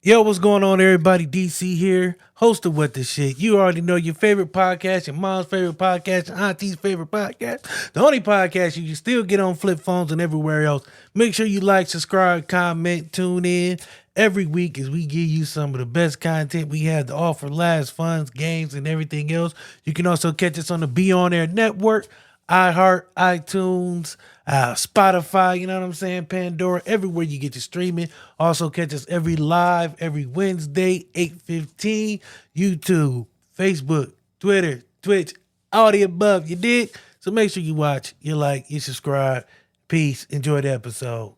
Yo, what's going on, everybody? DC here, host of What the Shit. You already know your favorite podcast, your mom's favorite podcast, your auntie's favorite podcast. The only podcast you can still get on flip phones and everywhere else. Make sure you like, subscribe, comment, tune in every week as we give you some of the best content we have to offer, laughs, funds, games, and everything else. You can also catch us on the Be On Air Network, iHeart, iTunes, Spotify, you know what I'm saying? Pandora, everywhere you get your streaming. Also catch us every Wednesday, 8:15, YouTube, Facebook, Twitter, Twitch, all the above. You did? So make sure you watch, you like, you subscribe. Peace. Enjoy the episode.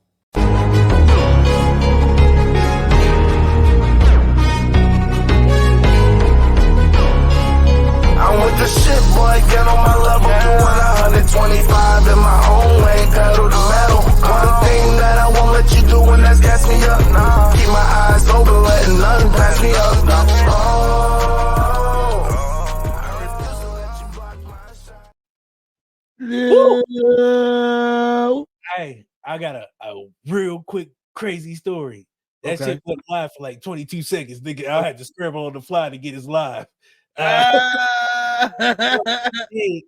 I'm with the shit, boy, get on my level. Doing 125 in my own way, pedal to metal. One thing that I won't let you do, and that's gas me up. Keep my eyes open, letting nothing pass me up. Hey, I got a real quick, crazy story. That shit went live for like 22 seconds. Nigga, I had to scramble on the fly to get his live.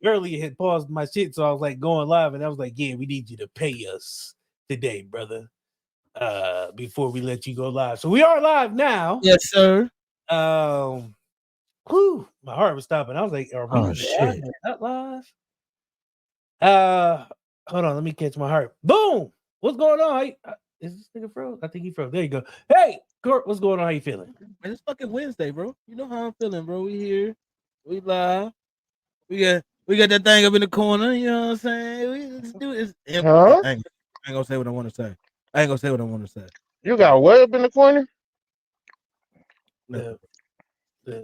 Earlier had paused my shit, so I was like going live, and I was like, "Yeah, we need you to pay us today, brother, before we let you go live." So we are live now. Yes, sir. My heart was stopping. I was like, "Are we shit. not live?" Hold on, let me catch my heart. Boom! What's going on? Is this nigga froze? I think he froze. There you go. Hey, Court, what's going on? How you feeling? Man, it's fucking Wednesday, bro. You know how I'm feeling, bro. We here. We live. We got that thing up in the corner. You know what I'm saying? Let's do it. Huh? I ain't gonna say what I want to say. I ain't gonna say what I want to say. You got what up in the corner? No.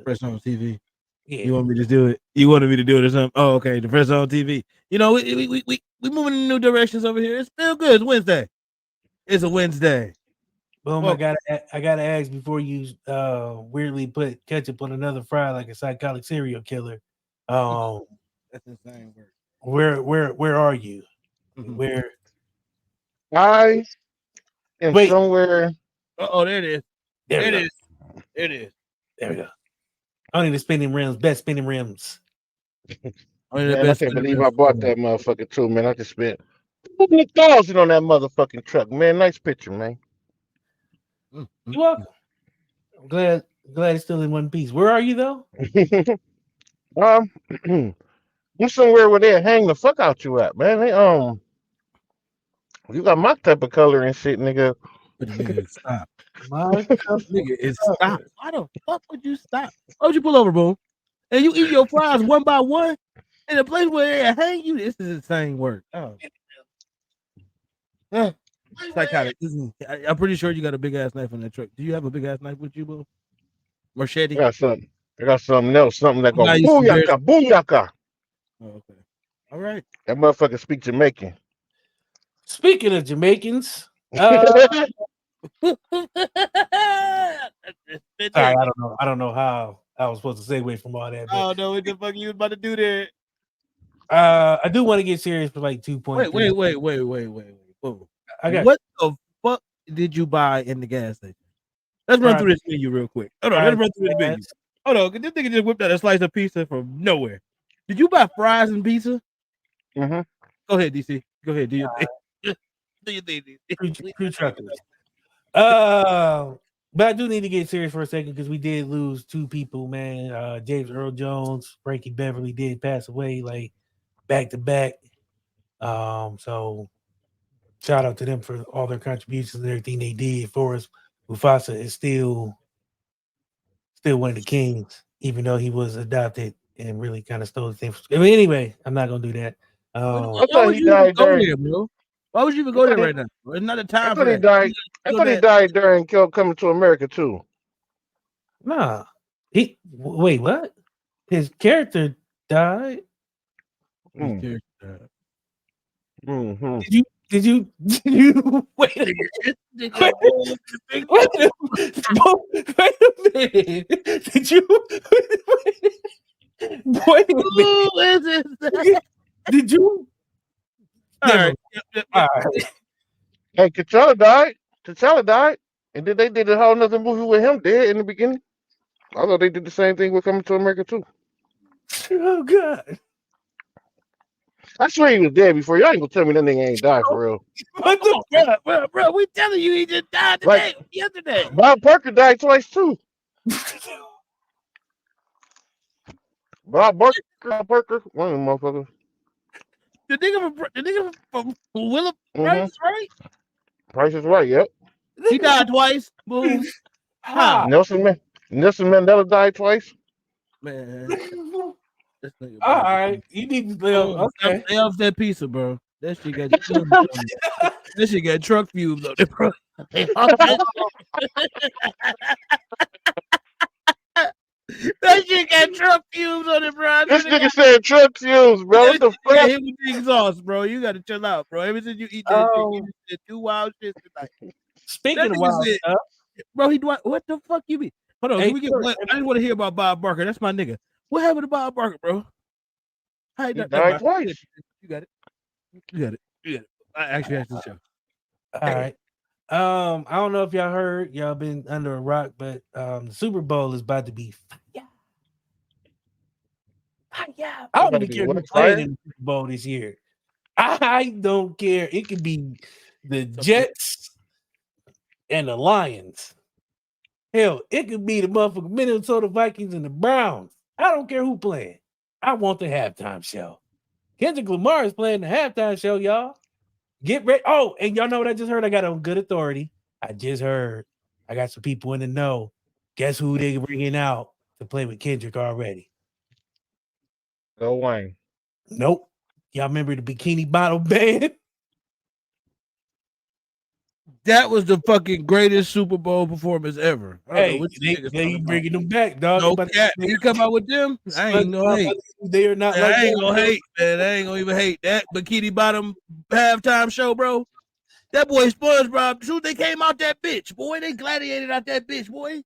Fresh on TV. Yeah. You want me to do it? You wanted me to do it or something? Oh, okay. The Fresh on TV. You know, we moving in new directions over here. It's still good. It's Wednesday. It's a Wednesday. Boom! Well, I gotta ask before you weirdly put ketchup on another fry like a psychotic serial killer. That's insane word. Where are you? Mm-hmm. Where? I am somewhere. Oh, there it is. There it is. There it is. There we go. I need the spinning rims. Best spinning rims. Man, I can't believe I bought that motherfucker too, man. I just spent $1,000 on that motherfucking truck, man. Nice picture, man. You're welcome. I'm glad it's still in one piece. Where are you though? I'm somewhere where they hang the fuck out you at, man. They you got my type of color and shit, nigga. Nigga, stop. Nigga, it's stop. Why the fuck would you stop? Why would you pull over, boom? And you eat your fries one by one in a place where they hang you? This is insane work. Oh. Psychotic. I'm pretty sure you got a big ass knife on that truck. Do you have a big ass knife with you, boo? Machete? I got something else, something that goes booyaka, booyaka. Oh, okay. All right. That motherfucker speak Jamaican. Speaking of Jamaicans, Sorry, I don't know how I was supposed to segue from all that. Oh no, what the fuck you was about to do there? I do want to get serious for like 2 points. Wait. Whoa. What the fuck did you buy in the gas station? Let's run through this menu real quick. Hold on, let's run through this menu. Hold on, this nigga just whipped out a slice of pizza from nowhere. Did you buy fries and pizza? Mm-hmm. Go ahead, DC. Go ahead. Do your thing. Do your thing. Crew truckers. But I do need to get serious for a second because we did lose 2 people, man. James Earl Jones, Frankie Beverly did pass away like back to back. So shout out to them for all their contributions and everything they did for us. Mufasa is still one of the kings, even though he was adopted and really kind of stole the thing. I mean, anyway, I'm not gonna do that. Why would you even go there, bro? Why would you even go there right now? It's not a time for that. I thought he died during Coming to America too. Nah, wait, what? His character died. Mm-hmm. Did you wait a minute? Wait a minute. Did you wait a minute? Did you? All right. Hey, T'Challa died. And then they did a whole nother movie with him dead in the beginning. I thought they did the same thing with Coming to America too. Oh God! I swear he was dead before. Y'all ain't gonna tell me that nigga ain't died for real. What the bro? We telling you he just died today, yesterday. Bob Barker died twice too. Bob Barker, one of them motherfuckers. The nigga from Willa Price, right? Price is right. Yep. He died twice. Boom. How? Nelson Mandela died twice. Man. All right, you need to live. Okay, stay off that pizza, bro. That shit got fumes on it. That shit got truck fumes on it, bro. That shit got truck fumes on it, bro. This nigga said truck fumes, bro. What the fuck? Hit with the exhaust, bro. You gotta chill out, bro. Ever since you eat that, you did 2 wild shit tonight. Speaking of wild stuff, bro, what the fuck you mean? Hold on, I didn't want to hear about Bob Barker. That's my nigga. What happened to Bob Barker, bro? He died twice. You got it. I actually asked the show. All right. I don't know if y'all heard. Y'all been under a rock, but the Super Bowl is about to be fire. I don't even care who's playing in the Super Bowl this year. I don't care. It could be the Jets and the Lions. Hell, it could be the motherfucking Minnesota Vikings and the Browns. I don't care who playing. I want the halftime show. Kendrick Lamar is playing the halftime show, y'all. Get ready. Oh, and y'all know what I just heard? I got on good authority. I just heard. I got some people in the know. Guess who they bringing out to play with Kendrick already? Lil Wayne. Nope. Y'all remember the Bikini Bottom Band? That was the fucking greatest Super Bowl performance ever. Hey, they bringing them back, dog. No cat. You come out with them? I ain't gonna hate. They are not. Man, I ain't gonna hate, man. I ain't gonna even hate that Bikini Bottom halftime show, bro. That boy SpongeBob, truth, they came out that bitch, boy. They gladiated out that bitch, boy.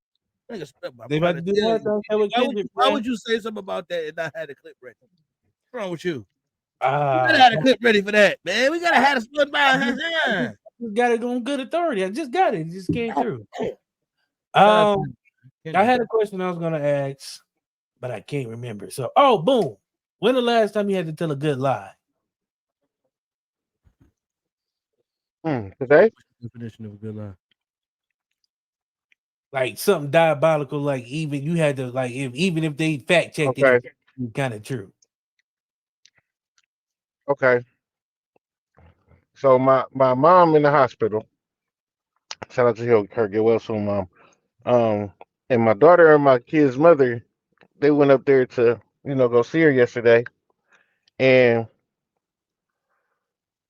They about to do that. Why would you say something about that and not have a clip ready? What's wrong with you? We gotta have a clip ready for that, man. We gotta have a SpongeBob. We got it on good authority. I just got it. It just came through. I had a question I was gonna ask, but I can't remember. So, boom. When the last time you had to tell a good lie? Today? Definition of a good lie. Like something diabolical, like even you had to like even if they fact checked it, it's kind of true. Okay. So my mom in the hospital. Shout out to her, get well soon, mom. And my daughter and my kid's mother, they went up there to, go see her yesterday. And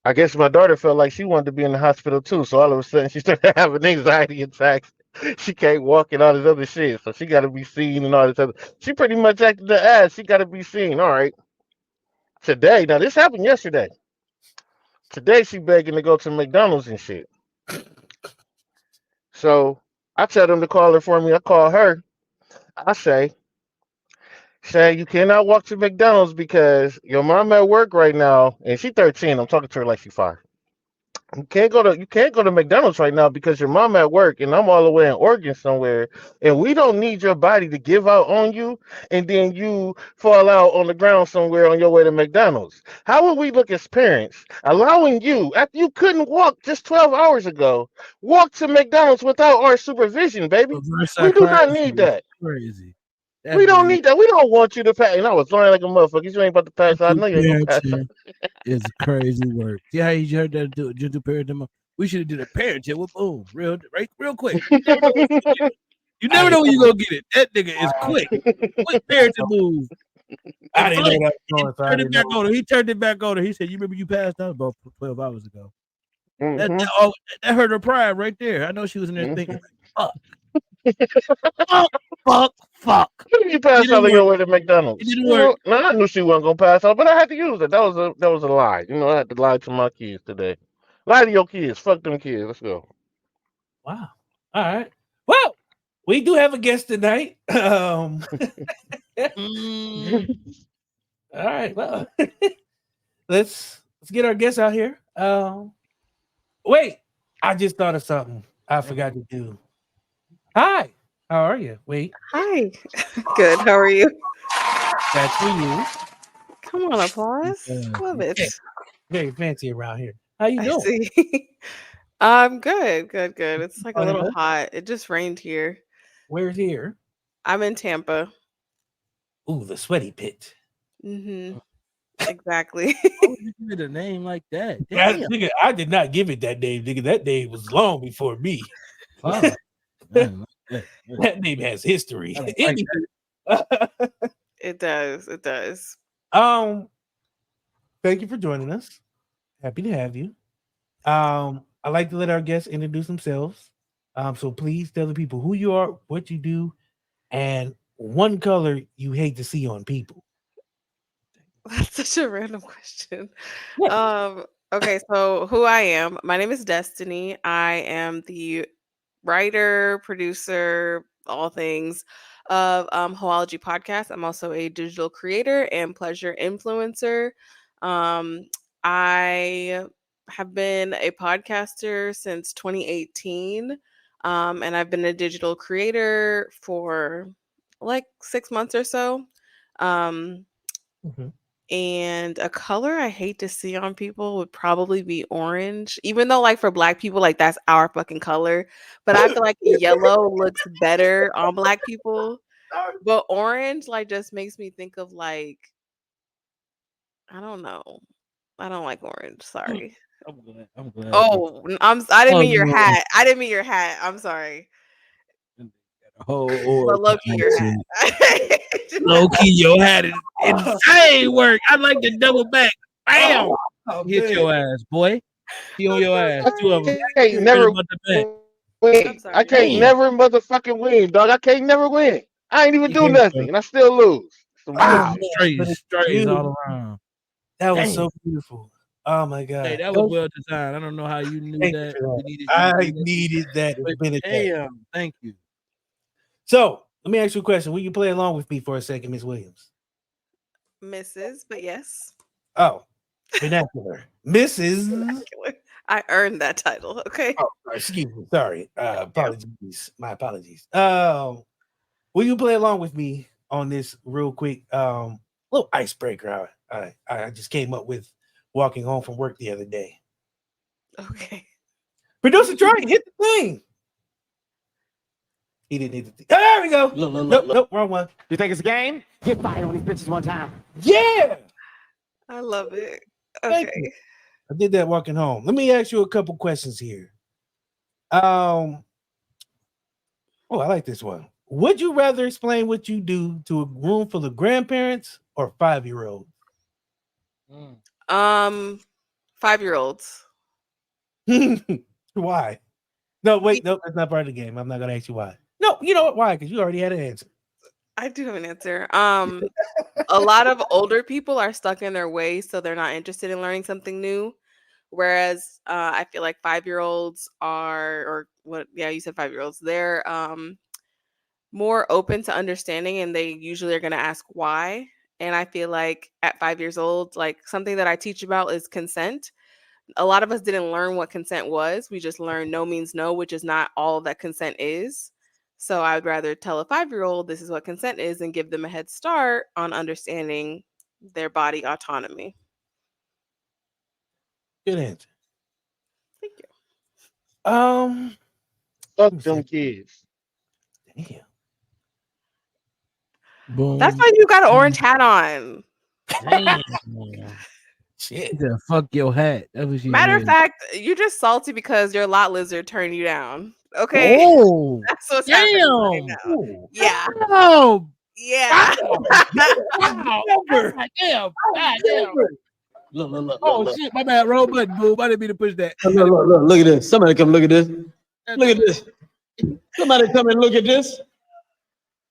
I guess my daughter felt like she wanted to be in the hospital too. So all of a sudden she started having anxiety attacks. She can't walk and all this other shit. So she got to be seen and all this other. She pretty much acted the ass. She got to be seen. All right. Today, now this happened yesterday. Today she begging to go to McDonald's and shit. So I tell them to call her for me. I call her. I say, you cannot walk to McDonald's because your mom at work right now, and she 13. I'm talking to her like she's 5. You can't go to McDonald's right now because your mom at work and I'm all the way in Oregon somewhere, and we don't need your body to give out on you and then you fall out on the ground somewhere on your way to McDonald's. How would we look as parents allowing you, after you couldn't walk just 12 hours ago, walk to McDonald's without our supervision, baby? We do not need that. Crazy. We don't need that. We don't want you to pass. And I was lying like a motherfucker. You ain't about to pass out. I know you ain't gonna pass out. It's crazy work. See how you heard that just do parenting? We should have did a parenting with boom, real quick. You never know when you gonna get it. That nigga is quick. Quick parenting move. I didn't know that. He turned it back on her. He said, "You remember you passed out about 12 hours ago." That hurt her pride right there. I know she was in there thinking, "Fuck." Fuck. You passed out on your way to McDonald's. It didn't work. No, I knew she wasn't gonna pass out, but I had to use it. That was a lie. I had to lie to my kids today. Lie to your kids. Fuck them kids. Let's go. Wow. All right. Well, we do have a guest tonight. All right. Well, let's get our guest out here. Wait, I just thought of something I forgot to do. Hi. How are you? Wait. Hi. Good. How are you? That's for you. Come on, applause. Love it. Very fancy around here. How you I doing? see. I'm good. Good. It's like a little hot. It just rained here. Where's here? I'm in Tampa. Ooh, the sweaty pit. Exactly. Why would you give it a name like that? Nigga, I did not give it that name, nigga. That name was long before me. Wow. That name has history. Like It does. Thank you for joining us. Happy to have you. I like to let our guests introduce themselves. So please tell the people who you are, what you do, and one color you hate to see on people. That's such a random question. Okay, so who I am. My name is Dstany. I am the writer, producer, all things of Hoeology Podcast. I'm also a digital creator and pleasure influencer. I have been a podcaster since 2018, and I've been a digital creator for like 6 months or so. And a color I hate to see on people would probably be orange, even though like for Black people, like that's our fucking color. But I feel like yellow looks better on Black people. But orange like just makes me think of like, I don't know. I don't like orange. Sorry. I'm glad. Oh, I didn't mean your hat. I didn't mean your hat. I'm sorry. But low-key your hat. Low-key your hat is insane work. I like the double back. Bam! Hit your ass, boy. He on your ass. Two of them. I can't never win. I can't never motherfucking win, dog. I can't never win. I ain't even do nothing, and I still lose. Wow. Strays all around. That was so beautiful. Oh my god. Hey, that was well designed. I don't know how you knew that. I needed that. Damn, thank you. So let me ask you a question. Will you play along with me for a second, Miss Williams? Mrs., but yes. Oh, vernacular. Mrs. Vernacular. I earned that title. Okay. Oh, excuse me. Sorry. Apologies. My apologies. Will you play along with me on this real quick little icebreaker I just came up with walking home from work the other day? Okay. Producer Troy, hit the thing. He didn't hit the thing. Oh, there we go. Nope, wrong one. You think it's a game? Get fired on these bitches one time. Yeah. I love it. Thank you. I did that walking home. Let me ask you a couple questions here. I like this one. Would you rather explain what you do to a room full of grandparents or 5-year-olds? 5-year-olds. Why? No, wait, no, that's not part of the game. I'm not gonna ask you why. No, you know what? Why? Because you already had an answer. I do have an answer. A lot of older people are stuck in their ways, so they're not interested in learning something new. Whereas I feel like 5-year-olds you said 5-year-olds. They're more open to understanding, and they usually are going to ask why. And I feel like at 5 years old, like something that I teach about is consent. A lot of us didn't learn what consent was. We just learned no means no, which is not all that consent is. So I would rather tell a 5-year-old this is what consent is and give them a head start on understanding their body autonomy. Good answer. Thank you. Fuck them kids. Damn. Boom. That's why you got an orange hat on. Damn. Shit. Fuck your hat. That was you. Matter of fact, you're just salty because your lot lizard turned you down. Okay. Oh, that's what's happening right now. Yeah. Oh, yeah. Wow. Damn. Look. Oh shit, my bad. Wrong button, boo. I didn't mean to push that. Look at this. Somebody come look at this. Look at this. Somebody come and look at this.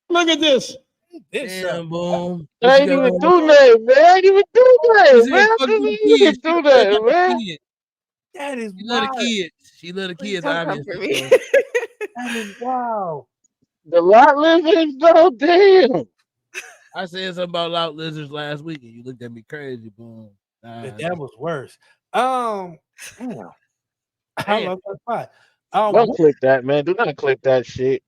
Look at this. Damn, boom. I ain't even do that, man. I ain't even do that, man. I didn't even do that, man. That is She love the kids. She love the kids, obviously. That is wow. The lot lizards, though, damn. I said something about lot lizards last week, and you looked at me crazy, boom. That was worse. Damn. I love that spot. Don't click that, man. Do not click that shit.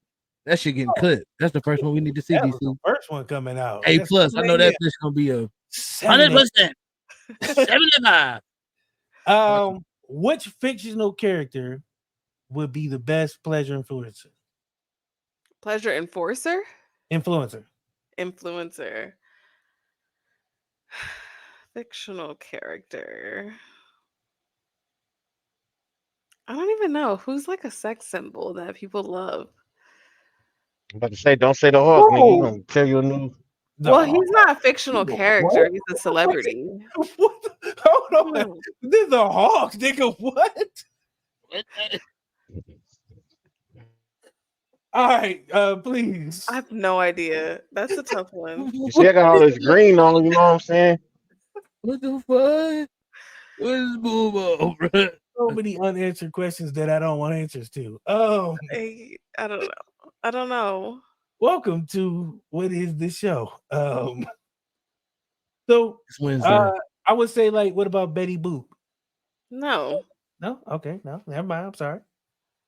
That shit getting clipped. That's the first one we need to see. That was DC. the first one coming out. A plus. I know that bitch gonna be a 100%. 75. Which fictional character would be the best pleasure influencer? Pleasure enforcer? Influencer. Fictional character. I don't even know. Who's like a sex symbol that people love? I'm about to say, don't say the Hawk, nigga. You gonna tell you a new. Well, he's not a fictional character. He's a celebrity. Hold on. This is the Hawks, nigga. What? All right, please. I have no idea. That's a tough one. You see, I got all this green on. You know what I'm saying? What the fuck? What is Boobo, bro? So many unanswered questions that I don't want answers to. I don't know. Welcome to what is this show? So It's Wednesday. I would say, like, what about Betty Boop? No. No, okay, no, never mind. I'm sorry.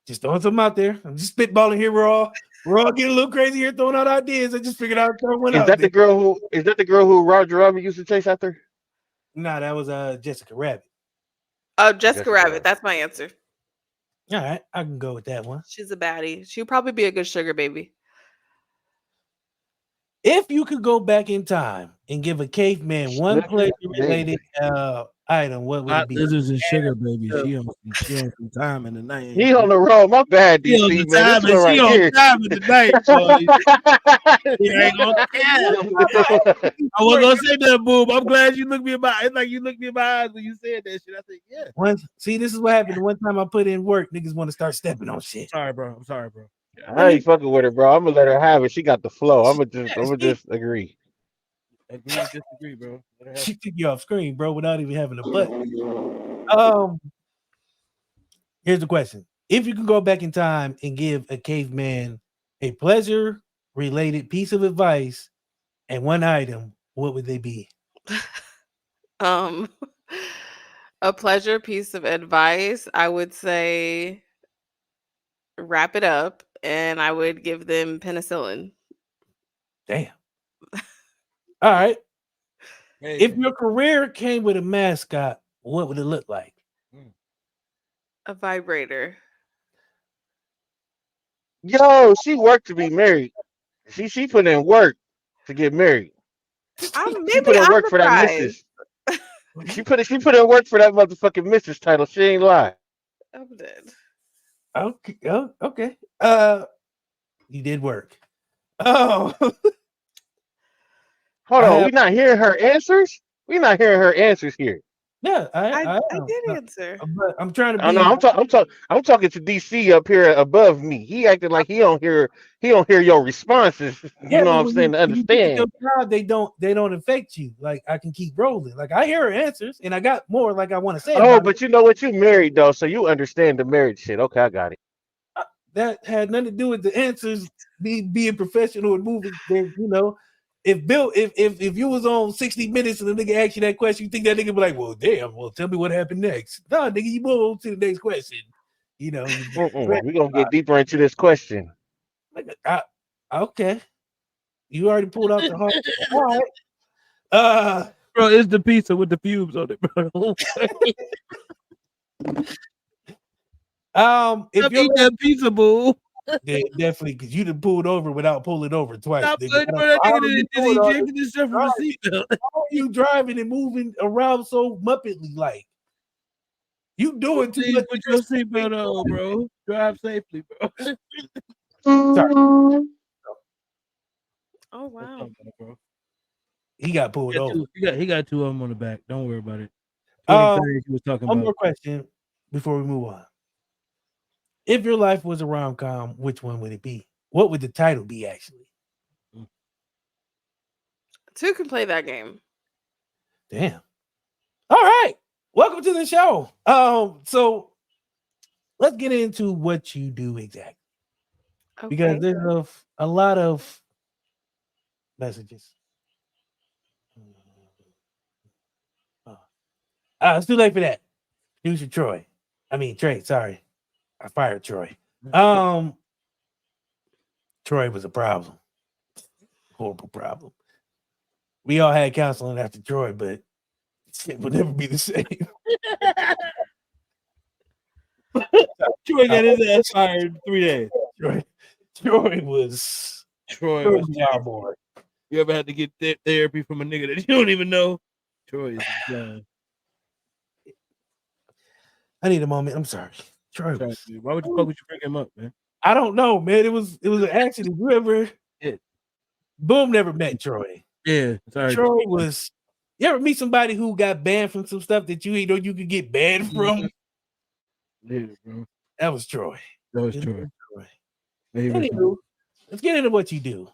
Just throwing something out there. I'm just spitballing here. We're all getting a little crazy here, throwing out ideas. I just figured I'd throw one out. Is that the girl who Roger Rabbit used to chase after? Nah, that was Jessica Rabbit. Jessica Rabbit. That's my answer. All right, I can go with that one. She's a baddie. She'll probably be a good sugar baby. If you could go back in time and give a caveman one pleasure-related item, what would it be? Lizards and sugar baby. She on some time in the night. He on the road. My bad, DC, man. She on time in the night. He ain't gonna care. I wasn't gonna say that, Boob. I'm glad you looked me in my eyes. It's like you looked me in my eyes when you said that shit. I said, yeah. See, this is what happened. One time I put in work, niggas want to start stepping on shit. I'm sorry, bro. I ain't fucking with her, bro. I'm gonna let her have it. She got the flow. I'm gonna just agree. Agree or disagree, bro. She took you off screen, bro, without even having a button. Here's the question. If you could go back in time and give a caveman a pleasure-related piece of advice and one item, what would they be? A pleasure piece of advice, I would say wrap it up, and I would give them penicillin. Damn. All right. If your career came with a mascot, what would it look like? A vibrator. Yo, she worked to be married. She put in work to get married. She put in work for that missus. She put in work for that motherfucking missus title. She ain't lie. I'm dead. Okay. Okay. You did work. Oh. Hold on. We're not hearing her answers? We're not hearing her answers here. Yeah, I did answer. But I'm trying to be. I'm talking to DC up here above me. He acted like he don't hear your responses. You know what I'm saying? To understand. Your job, they don't affect you. Like, I can keep rolling. Like, I hear her answers, and I got more like I want to say. Oh, but you know what? You married though, so you understand the marriage shit. Okay, I got it. That had nothing to do with the answers. Being professional and moving. You know. If you was on 60 Minutes and the nigga asked you that question, you think that nigga be like, well, damn, well, tell me what happened next. No, nigga, you move on to the next question. You know, we're gonna get deeper into this question. Okay. You already pulled out the heart. All right. Bro, it's the pizza with the fumes on it, bro. If you eat that pizza, boo. Yeah, definitely, because you done pulled over without pulling over twice. How are you driving and moving around so muppetly like? You doing too much. Put your seatbelt on, bro. Drive safely, bro. Sorry. Oh wow. He got pulled over. He got two of them on the back. Don't worry about it. One more question before we move on. If your life was a rom-com, which one would it be? What would the title be, actually? Two can play that game. Damn. All right. Welcome to the show. So let's get into what you do exactly. Okay. Because there's a lot of messages. It's too late for that. Producer Trey, sorry. I fired Troy. Troy was a problem. Horrible problem. We all had counseling after Troy, but it would never be the same. Troy got his ass fired in 3 days. Troy was our boy. You ever had to get therapy from a nigga that you don't even know? Troy is done. I need a moment. I'm sorry. Troy. Why would you bring him up, man? I don't know, man. It was an accident. You ever? Yeah. Boom never met Troy. Yeah, sorry. Troy was. You ever meet somebody who got banned from some stuff that you know you could get banned from? Yeah, bro. That was Troy. Troy. Anywho, let's get into what you do.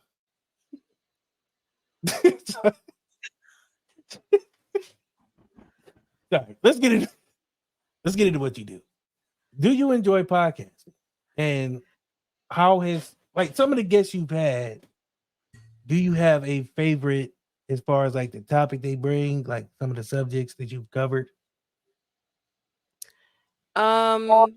Sorry. Let's get into what you do. Do you enjoy podcasting? And how has, like, some of the guests you've had, do you have a favorite as far as like the topic they bring, like some of the subjects that you've covered? I'm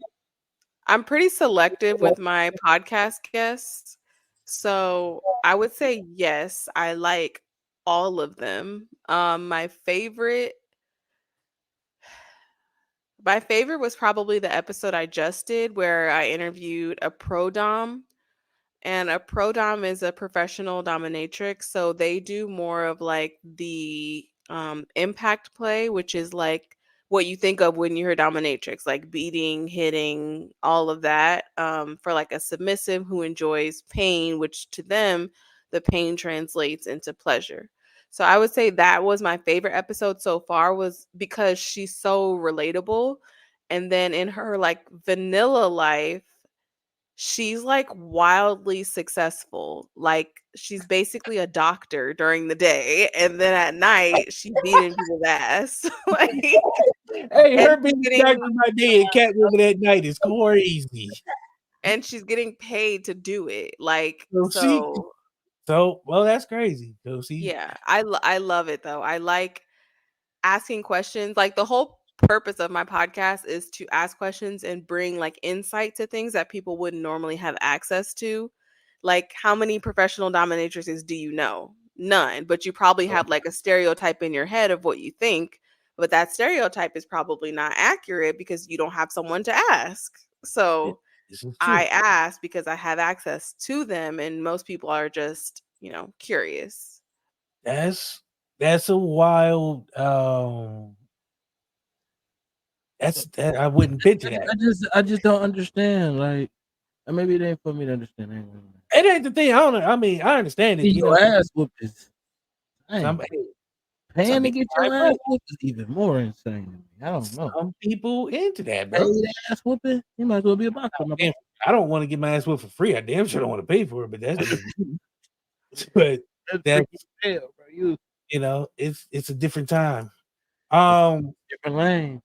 pretty selective with my podcast guests. So I would say yes, I like all of them. My favorite was probably the episode I just did where I interviewed a pro dom. And a pro dom is a professional dominatrix. So they do more of like the impact play, which is like what you think of when you hear dominatrix, like beating, hitting, all of that, for like a submissive who enjoys pain, which to them, the pain translates into pleasure. So I would say that was my favorite episode so far, was because she's so relatable. And then in her like vanilla life, she's like wildly successful. Like she's basically a doctor during the day, and then at night she's beating people's ass. Like, hey, her being doctor by day and Catwoman at night is crazy. And she's getting paid to do it. Like so well, that's crazy. Yeah, I love it though. I like asking questions. Like the whole purpose of my podcast is to ask questions and bring like insight to things that people wouldn't normally have access to. Like, how many professional dominatrixes do you know? None, but you probably have like a stereotype in your head of what you think, but that stereotype is probably not accurate because you don't have someone to ask. So I ask because I have access to them, and most people are just, curious. That's a wild I wouldn't picture that. I just don't understand. Like, maybe it ain't for me to understand. It ain't the thing. I understand it. Your ass whoopers. Paying to get your ass whooped is even more insane. I don't know. Some people into that, bro. Ass whooping. You might as well be a boxer. I don't want to get my ass whooped for free. I damn sure don't want to pay for it, but that's it's a different time. Different lane.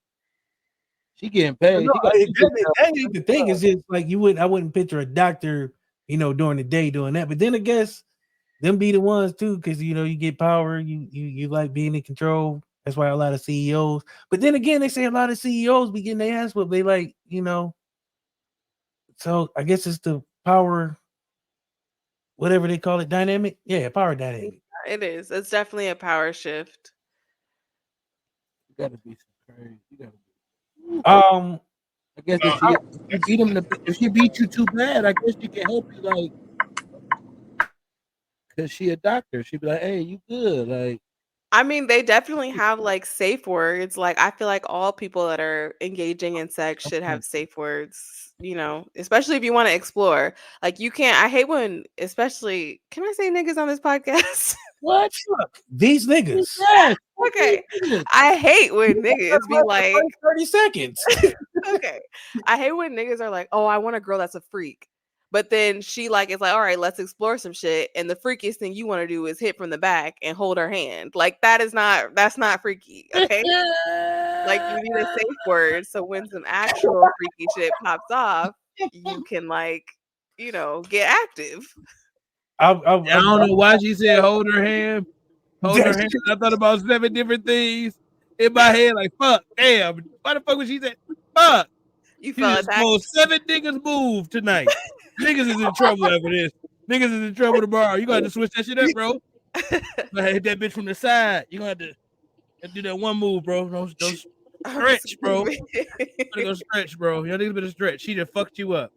She getting paid. That ain't the thing. Is just like I wouldn't picture a doctor, during the day doing that. But then I guess them be the ones too, because you get power. You like being in control. That's why a lot of CEOs. But then again, they say a lot of CEOs be getting their ass whooped. They like, So I guess it's the power, whatever they call it, dynamic. Yeah, power dynamic. It is. It's definitely a power shift. You gotta be crazy. You gotta be. I guess if she beat you too bad, I guess she can help you, like, because she a doctor. She'd be like, hey, you good? Like, I mean, they definitely have like safe words. Like, I feel like all people that are engaging in sex should have safe words, especially if you want to explore. Like, you can't, I hate when, especially, can I say niggas on this podcast? What? These niggas. Okay. I hate when niggas be like 30 seconds. Okay. I hate when niggas are like, oh, I want a girl that's a freak. But then she like is like, all right, let's explore some shit. And the freakiest thing you want to do is hit from the back and hold her hand. Like, that's not freaky. Okay. Like, you need a safe word. So when some actual freaky shit pops off, you can get active. I don't know why she said hold her hand. Hold her hand. I thought about 7 different things in my head. Like, fuck, damn. Why the fuck would she say fuck? You felt attacked. 7 niggas moved tonight. Niggas is in trouble after this. Niggas is in trouble tomorrow. You gonna have to switch that shit up, bro. You gonna hit that bitch from the side. You gonna have to do that one move, bro. Don't stretch, bro. You gotta go stretch, bro. Y'all niggas better stretch. She just fucked you up.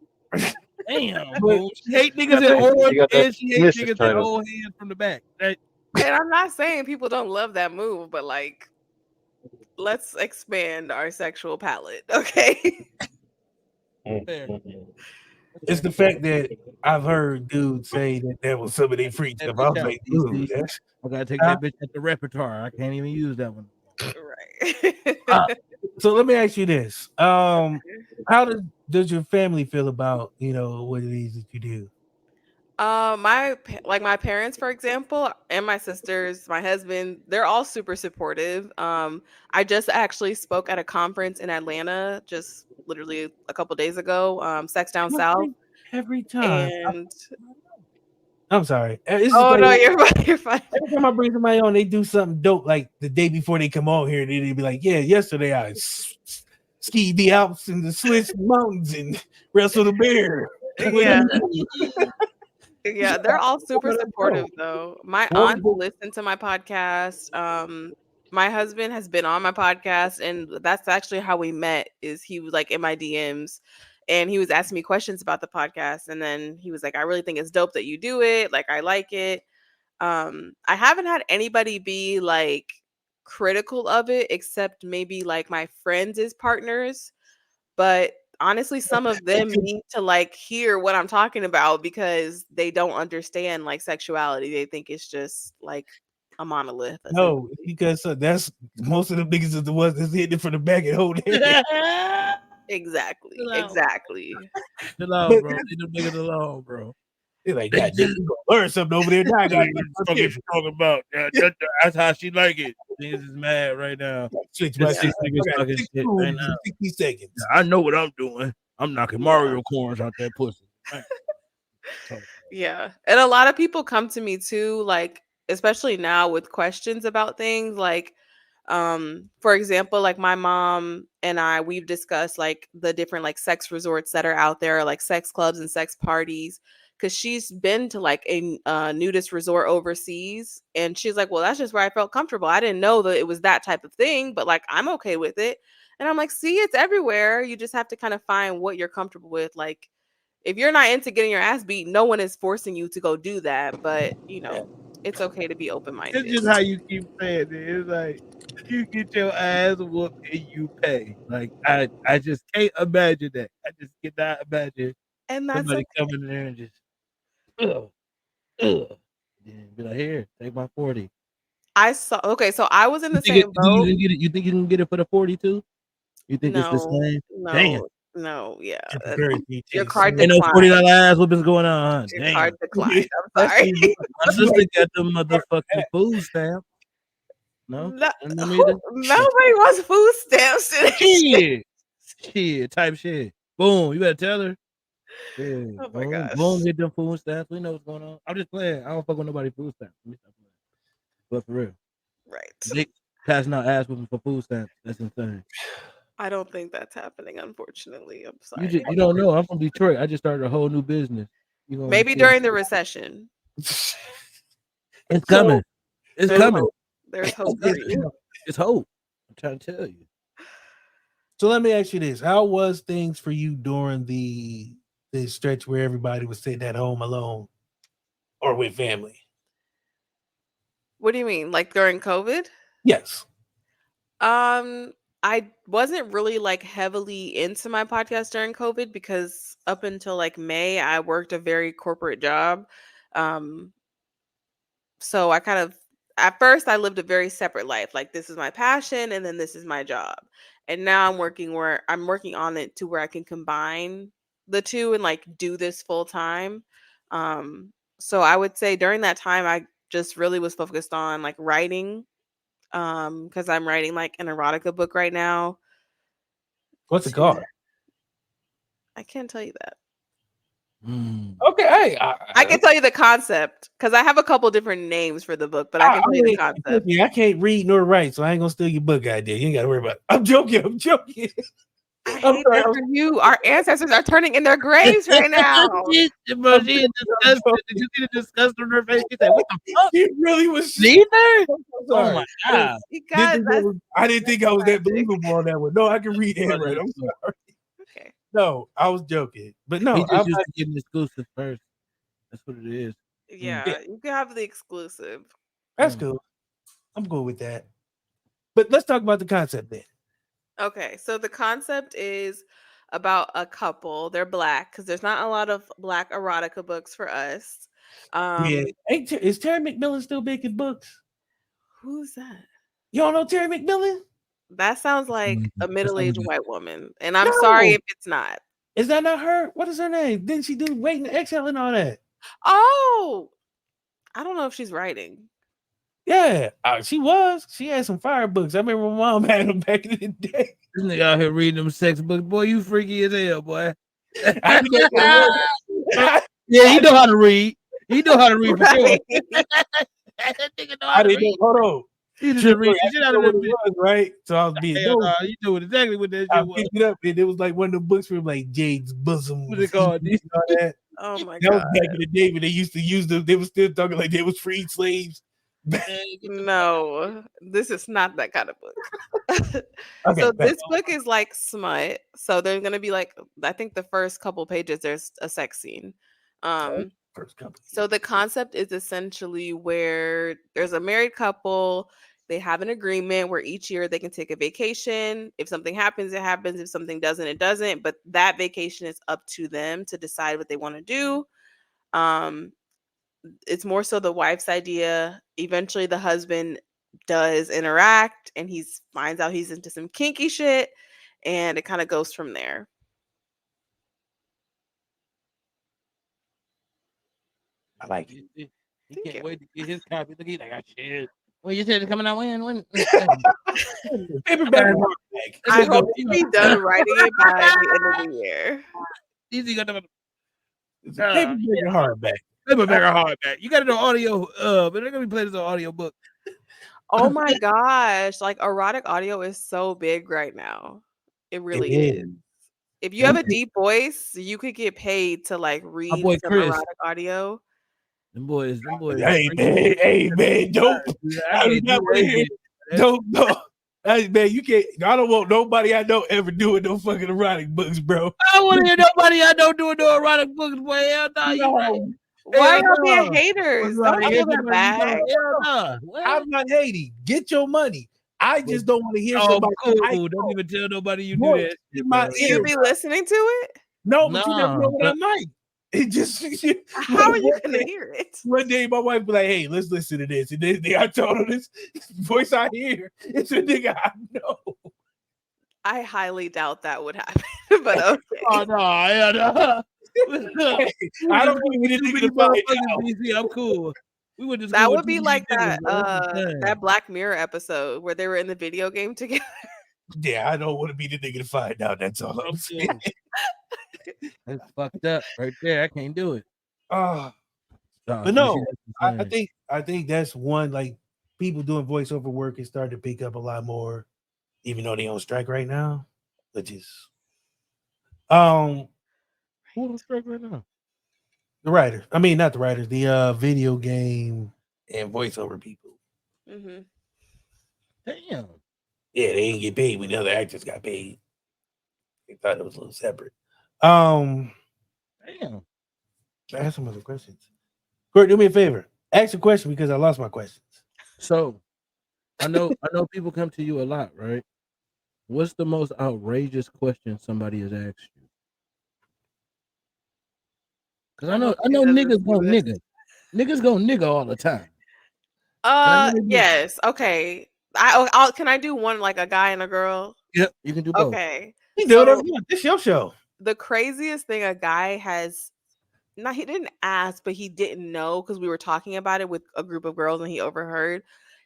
Damn, bro. She hate niggas in orange and she hate niggas that hold hands from the back. And I'm not saying people don't love that move, but like, let's expand our sexual palette, okay? It's the fact that I've heard dudes say that was some of their freak stuff. I was like, dude, I gotta take that bitch at the repertoire. I can't even use that one. Right. So let me ask you this: how does your family feel about what it is that you do? My parents, for example, and my sisters, my husband, they're all super supportive. I just actually spoke at a conference in Atlanta just literally a couple days ago, Sex Down South. Every time. And I'm sorry. No, you're fine. You're fine. Every time I bring somebody on, they do something dope. Like the day before they come on here, they'd be like, "Yeah, yesterday I skied the Alps and the Swiss mountains and wrestled a bear." Yeah. Yeah, they're all super supportive though. My aunt listened to my podcast. My husband has been on my podcast, and that's actually how we met. Is he was like in my DMs, and he was asking me questions about the podcast, and then he was like, "I really think it's dope that you do it. Like, I like it." I haven't had anybody be like critical of it, except maybe like my friends' partners, but honestly, some of them need to like hear what I'm talking about because they don't understand like sexuality. They think it's just like a monolith. No, because that's most of the niggas are the ones that's hitting it from the back and holding it. Exactly. Chill out, bro. Leave them niggas alone, bro. They're like, God, you gonna learn something over there. Now, talking about. That's how she like it. Niggas is mad right now. 60 seconds. I know what I'm doing. I'm knocking Mario corns out that pussy. Yeah. And a lot of people come to me too, like, especially now with questions about things like, for example, like my mom and we've discussed like the different like sex resorts that are out there, like sex clubs and sex parties. Because she's been to like a nudist resort overseas, and she's like, well, that's just where I felt comfortable. I didn't know that it was that type of thing, but like, I'm okay with it. And I'm like, see, it's everywhere. You just have to kind of find what you're comfortable with. Like, if you're not into getting your ass beat, no one is forcing you to go do that. But, it's okay to be open-minded. It's just how you keep saying it. It's like, you get your ass whooped and you pay. Like, I just can't imagine that. I just cannot imagine somebody coming in there and just then be like, here, take my 40. So I was in the same boat. You think you can get it for the 42? You think it's the same? No, damn. No, yeah. Your card declined. Ain't no $40 ass whoopings going on. Your damn. card declined. I'm sorry. My sister got the motherfucking food stamp. No? Nobody wants food stamps. Shit, type shit. Boom, you better tell her. Yeah. Oh my gosh. Boom, hit them food stamps. We know what's going on. I'm just playing. I don't fuck with nobody food stamps. Let me stop playing. But for real. Right. They passing out ass whooping for food stamps. That's insane. I don't think that's happening, unfortunately. I'm sorry. You don't know. I'm from Detroit. I just started a whole new business. Maybe during the recession. It's coming. It's coming. There's hope. It's hope. I'm trying to tell you. So let me ask you this. How was things for you during the stretch where everybody was sitting at home alone or with family? What do you mean? Like during COVID? Yes. I wasn't really like heavily into my podcast during COVID because up until like May, I worked a very corporate job. So I kind of, at first I lived a very separate life. Like this is my passion and then this is my job. And now I'm working on it to where I can combine the two and like do this full time. So I would say during that time, I just really was focused on like writing. Because I'm writing like an erotica book right now. What's it called? I can't tell you that. Okay, hey, I can tell you the concept because I have a couple different names for the book, but I can tell you the concept. I can't read nor write, so I ain't gonna steal your book idea. You ain't gotta worry about it. I'm joking. I hate that for you. Our ancestors are turning in their graves right now. Bro, she is disgusted. Did you see the disgust on her face? She said, "What the fuck?" He really was. Neither. Oh Oh my god. I didn't think I was that believable on that one. No, I can read handwriting. I'm sorry. Okay. No, I was joking. But no, He just used to get an exclusive first. That's what it is. Yeah, you can have the exclusive. That's cool. I'm good with that. But let's talk about the concept then. Okay, so the concept is about a couple. They're black because there's not a lot of black erotica books for us. Yeah. Is Terry McMillan still making books? Who's that? You don't know Terry McMillan? That sounds like a middle-aged white woman, and I'm sorry if it's not. Is that not her? What is her name? Didn't she do Waiting to Exhale and all that? Oh, I don't know if she's writing. Yeah, she was. She had some fire books. I remember my mom had them back in the day. This nigga out here reading them sex books. Boy, you freaky as hell, boy. Yeah, he know how to read. He know how to read for sure. That nigga know how to read. Hold on. He just read shit out of this bitch, right? So I was being you know exactly what that shit was. I picked it up, and it was like one of the books from like Jade's Bosom. What they called? All that. Oh my god. That was back in the day when they used to use them. They were still talking like they was freed slaves. No, this is not that kind of book. So this book is like smut. So there's gonna be like, I think the first couple pages there's a sex scene. So the concept is essentially where there's a married couple. They have an agreement where each year they can take a vacation. If something happens, it happens. If something doesn't, it doesn't. But that vacation is up to them to decide what they want to do. It's more so the wife's idea. Eventually the husband does interact and he finds out he's into some kinky shit, and it kind of goes from there. I like it. He can't wait to get his copy. Look, he's like, oh, shit. Well, you said it's coming out when? Paperback. I hope you be done writing it by the end of the year. Easy got the paperback or hardback. Paperback or hardback. You got it on audio, but they're gonna be playing this on audio book. Oh my gosh. Like erotic audio is so big right now. It really is. If you have a deep voice, you could get paid to like read some erotic audio. Them boys. Hey man, don't. Hey man, you can't. I don't want nobody I know ever doing no fucking erotic books, bro. I don't want to hear nobody I know doing no erotic books, boy. Hell no. Why are you being haters? Don't hold that back. I'm not hating. Get your money. I just don't want to hear somebody. Cool. Don't even tell nobody you do that. You be listening to it? No, but you never know what I might. It just how are you gonna hear it? One day my wife be like, "Hey, let's listen to this," and then I told her this voice I hear. It's a nigga I know. I highly doubt that would happen, but okay. Oh no, I don't think we didn't I'm cool. We would just that would be like that Black Mirror episode where they were in the video game together. Yeah, I don't want to be the nigga to find out. That's all I'm saying. That's fucked up right there. I can't do it. But no, I think that's one, like, people doing voiceover work is starting to pick up a lot more, even though they on strike right now. Which is who on strike right now? The writer. I mean, not the writers, the video game and voiceover people. Mm-hmm. Damn. Yeah, they didn't get paid when the other actors got paid. They thought it was a little separate. Damn. I have some other questions. Court, do me a favor. Ask a question because I lost my questions. So, I know people come to you a lot, right? What's the most outrageous question somebody has asked you? Because I know niggas go nigga. Niggas go nigga all the time. Yes. Okay. Can I do one like a guy and a girl? Yep, you can do both. Okay. You do whatever you want. This your show. The craziest thing a guy has, he didn't ask, but he didn't know because we were talking about it with a group of girls and he overheard.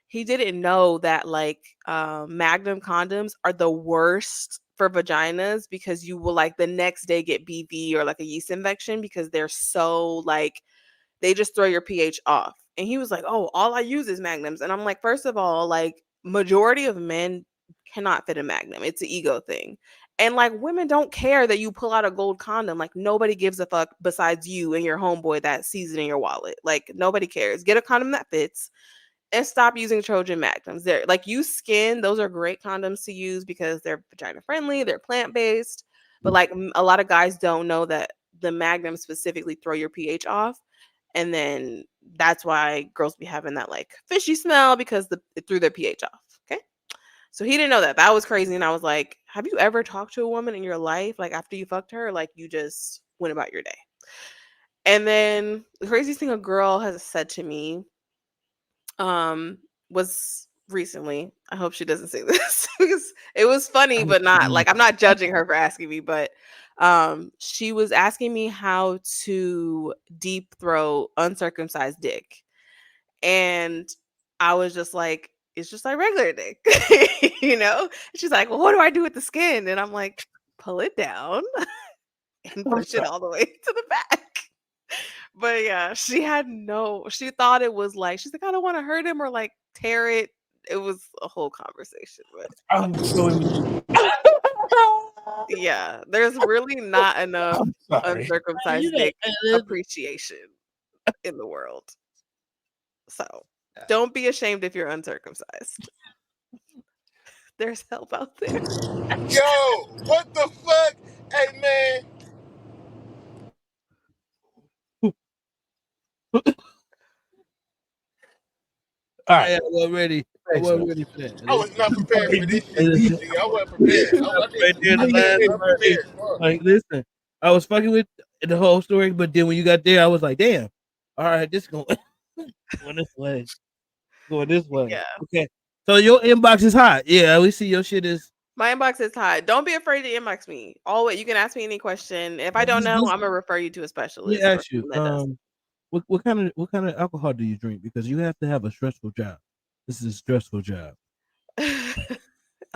He didn't know that like Magnum condoms are the worst for vaginas because you will like the next day get BV or like a yeast infection because they're so like, they just throw your pH off. And he was like, oh, all I use is Magnums. And I'm like, first of all, like majority of men cannot fit a Magnum. It's an ego thing. And like women don't care that you pull out a gold condom. Like nobody gives a fuck besides you and your homeboy that sees it in your wallet. Like nobody cares. Get a condom that fits and stop using Trojan Magnums. They're like use skin. Those are great condoms to use because they're vagina friendly. They're plant based. But like a lot of guys don't know that the Magnums specifically throw your pH off. And then that's why girls be having that like fishy smell because it threw their pH off. Okay. So he didn't know that. That was crazy. And I was like, have you ever talked to a woman in your life? Like after you fucked her, like you just went about your day. And then the craziest thing a girl has said to me was recently. I hope she doesn't say this because it was funny, but not like I'm not judging her for asking me, but she was asking me how to deep throat uncircumcised dick. And I was just like, it's just like regular dick, you know? She's like, well, what do I do with the skin? And I'm like, pull it down and push it all the way to the back. But yeah, she thought it was like, she's like, I don't want to hurt him or like tear it. It was a whole conversation. But I'm so yeah, there's really not enough uncircumcised dick appreciation in the world. So don't be ashamed if you're uncircumcised. There's help out there. Yo, what the fuck? Hey, man. all right. I wasn't ready. I wasn't ready for that. I was not prepared for this shit. I wasn't prepared. I wasn't prepared. Like, listen, I was fucking with the whole story, but then when you got there, I was like, damn. All right, this going this way. Going this way. Yeah. Okay. So your inbox is hot. Yeah, we see your shit is. My inbox is hot. Don't be afraid to inbox me. Always, you can ask me any question. If I don't know, I'm gonna refer you to a specialist. Let me ask you. What kind of alcohol do you drink? Because you have to have a stressful job. This is a stressful job.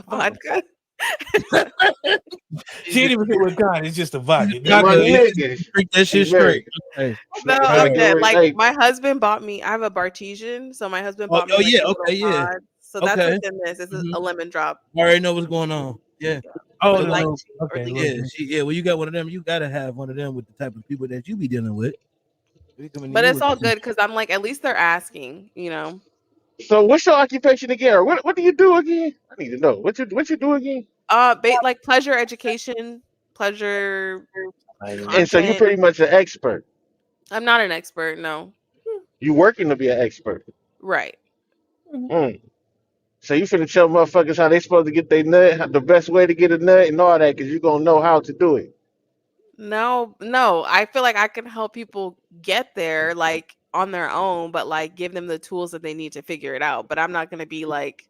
Vodka. She didn't even say what kind. It's just a vodka. Drink that shit straight. Okay. No, okay. Like my husband bought me. I have a Bartesian, so my husband bought me. Oh yeah, okay, yeah. Pod. So that's what's in this. It's a lemon drop. I already know what's going on. Yeah. Oh, Like, okay. Yeah. Well, you got one of them. You gotta have one of them with the type of people that you be dealing with. But it's all good because I'm like, at least they're asking, you know. So what's your occupation again? Or what do you do again? I need to know. What you do again? Like pleasure education, pleasure. And so you're pretty much an expert. I'm not an expert, no. You working to be an expert. Right. Mm. So you finna tell motherfuckers how they supposed to get their nut, the best way to get a nut and all that, because you're gonna know how to do it. No. I feel like I can help people get there like on their own, but like give them the tools that they need to figure it out. But I'm not gonna be like,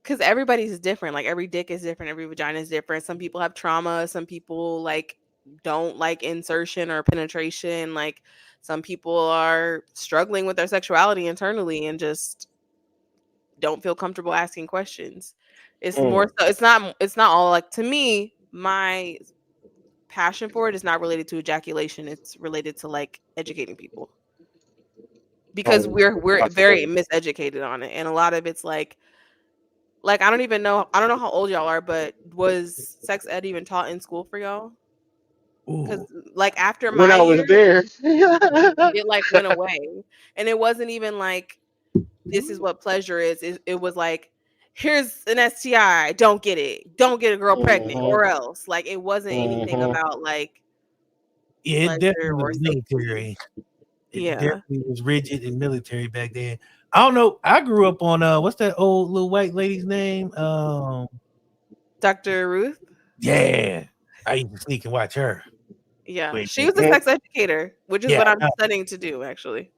because everybody's different. Like every dick is different, every vagina is different. Some people have trauma, some people like don't like insertion or penetration. Like some people are struggling with their sexuality internally and just don't feel comfortable asking questions. It's more so it's not all like, to me, my passion for it is not related to ejaculation. It's related to like educating people. Because we're very miseducated on it. And a lot of it's like I don't know how old y'all are, but was sex ed even taught in school for y'all? Because like after when I was there, it like went away. And it wasn't even like, this is what pleasure is. It was like, here's an STI, don't get it. Don't get a girl pregnant or else. Like it wasn't anything about like it definitely was military. It definitely was rigid and military back then. I don't know. I grew up on what's that old little white lady's name? Dr. Ruth. Yeah. I used to sneak and watch her. Yeah. She was a sex educator, which is what I'm studying to do, actually.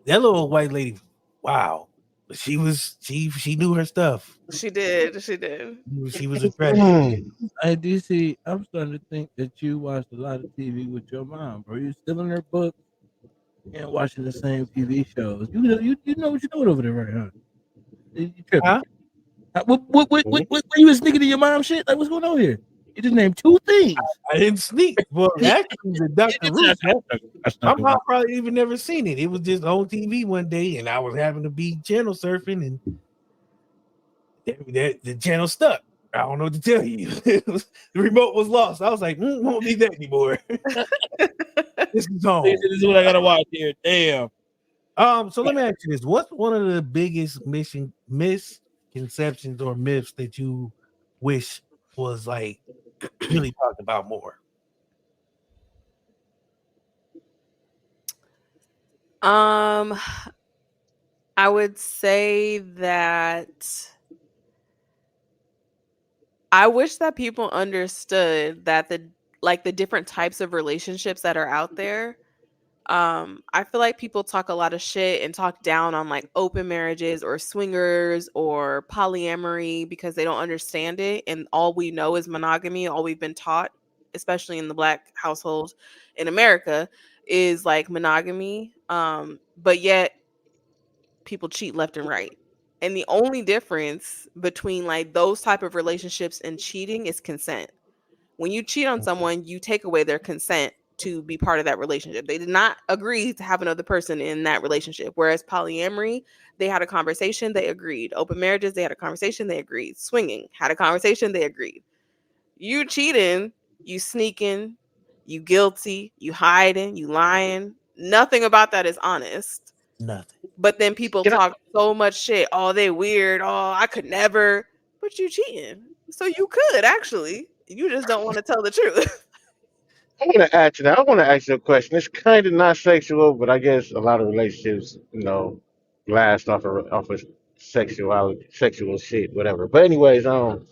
That little white lady, wow. She knew her stuff. She did. She was a treasure. Hey, DC, I'm starting to think that you watched a lot of TV with your mom, bro. You still in her book and watching the same TV shows. You know what you're doing over there, right? Huh? You tripping? Huh? What you was sneaking to your mom shit? Like, what's going on here? You just named two things. I didn't sneak. Well, actually, the Dr. Ruth. My mom probably even never seen it. It was just on TV one day, and I was having to be channel surfing, and the channel stuck. I don't know what to tell you. The remote was lost. I was like, won't need that anymore. This is home. This is what I gotta watch here. Damn. So let me ask you this: what's one of the biggest misconceptions or myths that you wish was like really talked about more? I would say that I wish that people understood that the different types of relationships that are out there. I feel like people talk a lot of shit and talk down on like open marriages or swingers or polyamory because they don't understand it. And all we know is monogamy. All we've been taught, especially in the Black households in America, is like monogamy. But yet people cheat left and right. And the only difference between like those type of relationships and cheating is consent. When you cheat on someone, you take away their consent to be part of that relationship. They did not agree to have another person in that relationship. Whereas polyamory, they had a conversation, they agreed. Open marriages, they had a conversation, they agreed. Swinging, had a conversation, they agreed. You cheating, you sneaking, you guilty, you hiding, you lying. Nothing about that is honest. Nothing. But then people talk so much shit. Oh, they weird. Oh, I could never. But you cheating. So you could actually. You just don't want to tell the truth. I want to add to that. I want to ask you a question. It's kind of not sexual, but I guess a lot of relationships, last off of sexual shit, whatever. But anyways, so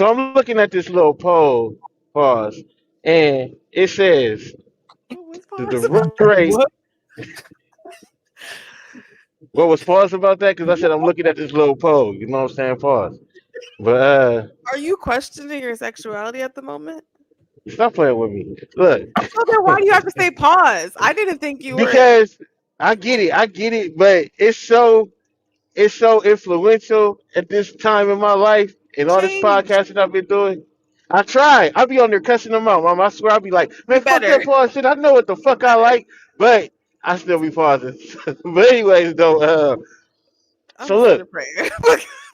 I'm looking at this little poll, pause, and it says the divorce rate. What was pause about that? Because I said I'm looking at this little poll. You know what I'm saying? Pause. But are you questioning your sexuality at the moment? Stop playing with me. Look. So then why do you have to say pause? I didn't think you were. Because I get it, but it's so influential at this time in my life and all this podcasting I've been doing. I try. I'll be on there cussing them out, Mom. I swear I'll be like, man, fuck that pause shit. I know what the fuck I like, but I still be pausing. But anyways, though, so look,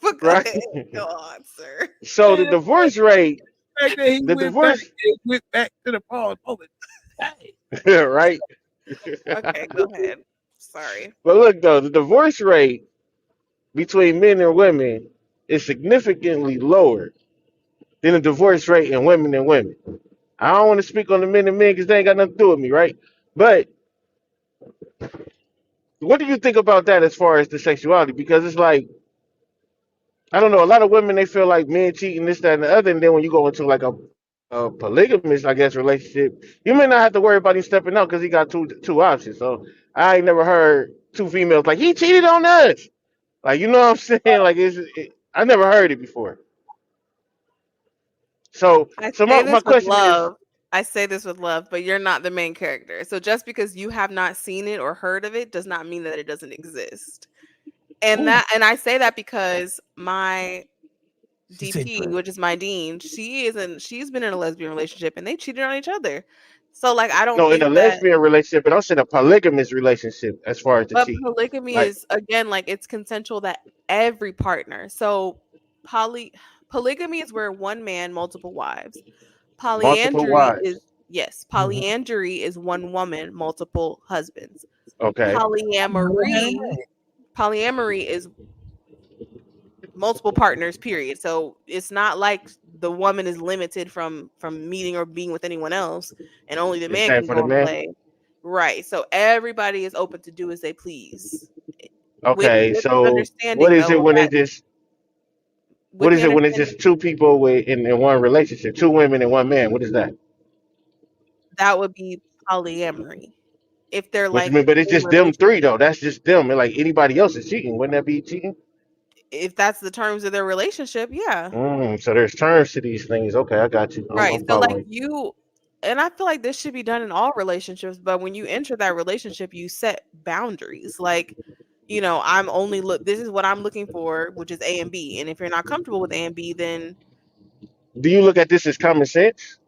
but go ahead. Go on, sir. So the divorce rate, went back to the pause moment. Right? Okay, go ahead. Sorry. But look, though, the divorce rate between men and women is significantly lower than the divorce rate in women and women. I don't want to speak on the men and men because they ain't got nothing to do with me, right? But what do you think about that as far as the sexuality? Because it's like, I don't know, a lot of women, they feel like men cheating, this, that, and the other. And then when you go into like a polygamous, I guess, relationship, you may not have to worry about him stepping out because he got two options. So I ain't never heard two females like, he cheated on us. Like, you know what I'm saying? Like, I never heard it before. So my question is, I say this with love, but you're not the main character. So just because you have not seen it or heard of it does not mean that it doesn't exist. And I say that because my DP, which is my dean, she's been in a lesbian relationship and they cheated on each other. So like I don't in a lesbian relationship, but I'm saying a polygamous relationship as far as the cheat. Polygamy is again like it's consensual that every partner. So polygamy is where one man, multiple wives. Polyandry is one woman, multiple husbands. Okay. Polyamory is multiple partners, period. So it's not like the woman is limited from meeting or being with anyone else and only the man can go and play. Right. So everybody is open to do as they please. Okay, so what is it when it's just two people in one relationship, two women and one man? What is that? That would be polyamory. If they're but it's just them three though. That's just them. And like anybody else is cheating. Wouldn't that be cheating? If that's the terms of their relationship, yeah. So there's terms to these things. Okay, I got you. Right. So like and I feel like this should be done in all relationships, but when you enter that relationship, you set boundaries. Like, this is what I'm looking for, which is A and B. And if you're not comfortable with A and B, then do you look at this as common sense?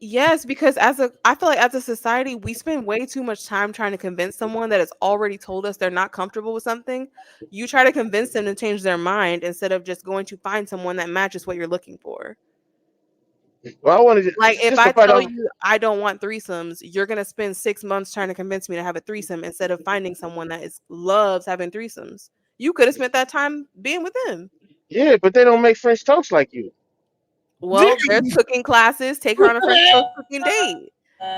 Yes, because I feel like as a society, we spend way too much time trying to convince someone that has already told us they're not comfortable with something. You try to convince them to change their mind instead of just going to find someone that matches what you're looking for. Well, I wanted Like if just to I find tell out. you I don't want threesomes, you're gonna spend 6 months trying to convince me to have a threesome instead of finding someone that loves having threesomes. You could have spent that time being with them. Yeah, but they don't make French toast like you. Well, there's cooking classes. Take her on a French toast cooking date.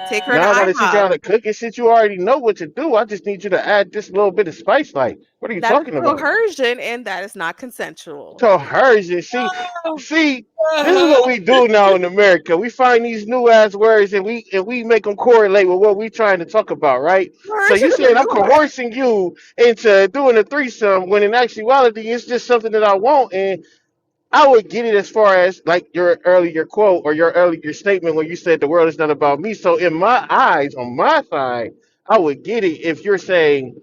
Take her to Now I gotta teach you IHOP. how to cook and shit. You already know what to do. I just need you to add this little bit of spice. Like, what are you That is talking about? coercion, and that is not consensual. Coercion. See, this is what we do now in America. We find these new ass words and we make them correlate with what we trying to talk about, right? So Coercion you is a saying I'm good word. coercing you into doing a threesome when in actuality it's just something that I want, and I would get it as far as like your earlier quote or your earlier statement when you said the world is not about me. So in my eyes, on my side, I would get it if you're saying,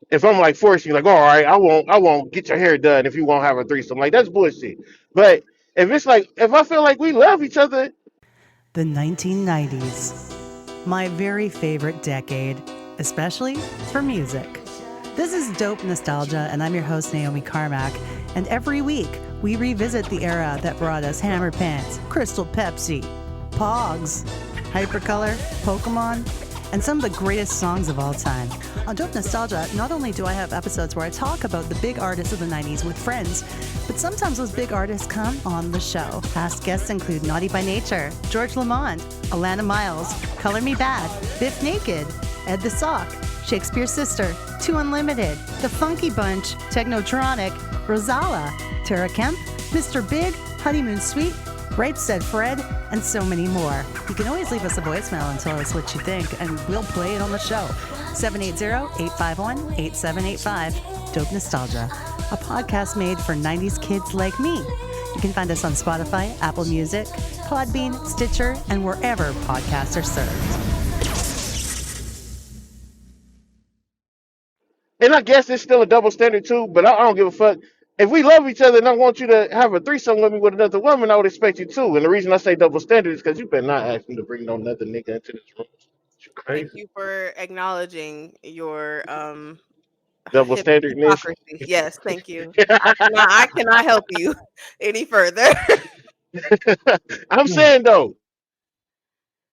if I'm like forcing you, like, all right, I won't get your hair done if you won't have a threesome. Like that's bullshit. But if it's like, if I feel like we love each other, The 1990s. My very favorite decade, especially for music. This is Dope Nostalgia, and I'm your host, Naomi Carmack. And every week, we revisit the era that brought us Hammer Pants, Crystal Pepsi, Pogs, Hypercolor, Pokemon, and some of the greatest songs of all time. On Dope Nostalgia, not only do I have episodes where I talk about the big artists of the 90s with friends, but sometimes those big artists come on the show. Past guests include Naughty by Nature, George Lamond, Alana Miles, Color Me Bad, Biff Naked, Ed the Sock, Shakespeare's Sister, Two Unlimited, The Funky Bunch, Technotronic, Rosala, Tara Kemp, Mr. Big, Honeymoon Suite, Right Said Fred, and so many more. You can always leave us a voicemail and tell us what you think, and we'll play it on the show. 780-851-8785. Dope Nostalgia, a podcast made for 90s kids like me. You can find us on Spotify, Apple Music, Podbean, Stitcher, and wherever podcasts are served. and I guess it's still a double standard too, but I don't give a fuck. If we love each other and I want you to have a threesome with me with another woman, I would expect you to. And the reason I say double standard is because you better not ask me to bring no another nigga into this room. You Thank crazy. you for acknowledging your Double standardness. hypocrisy. Yes, thank you. I cannot help you any further. I'm saying though,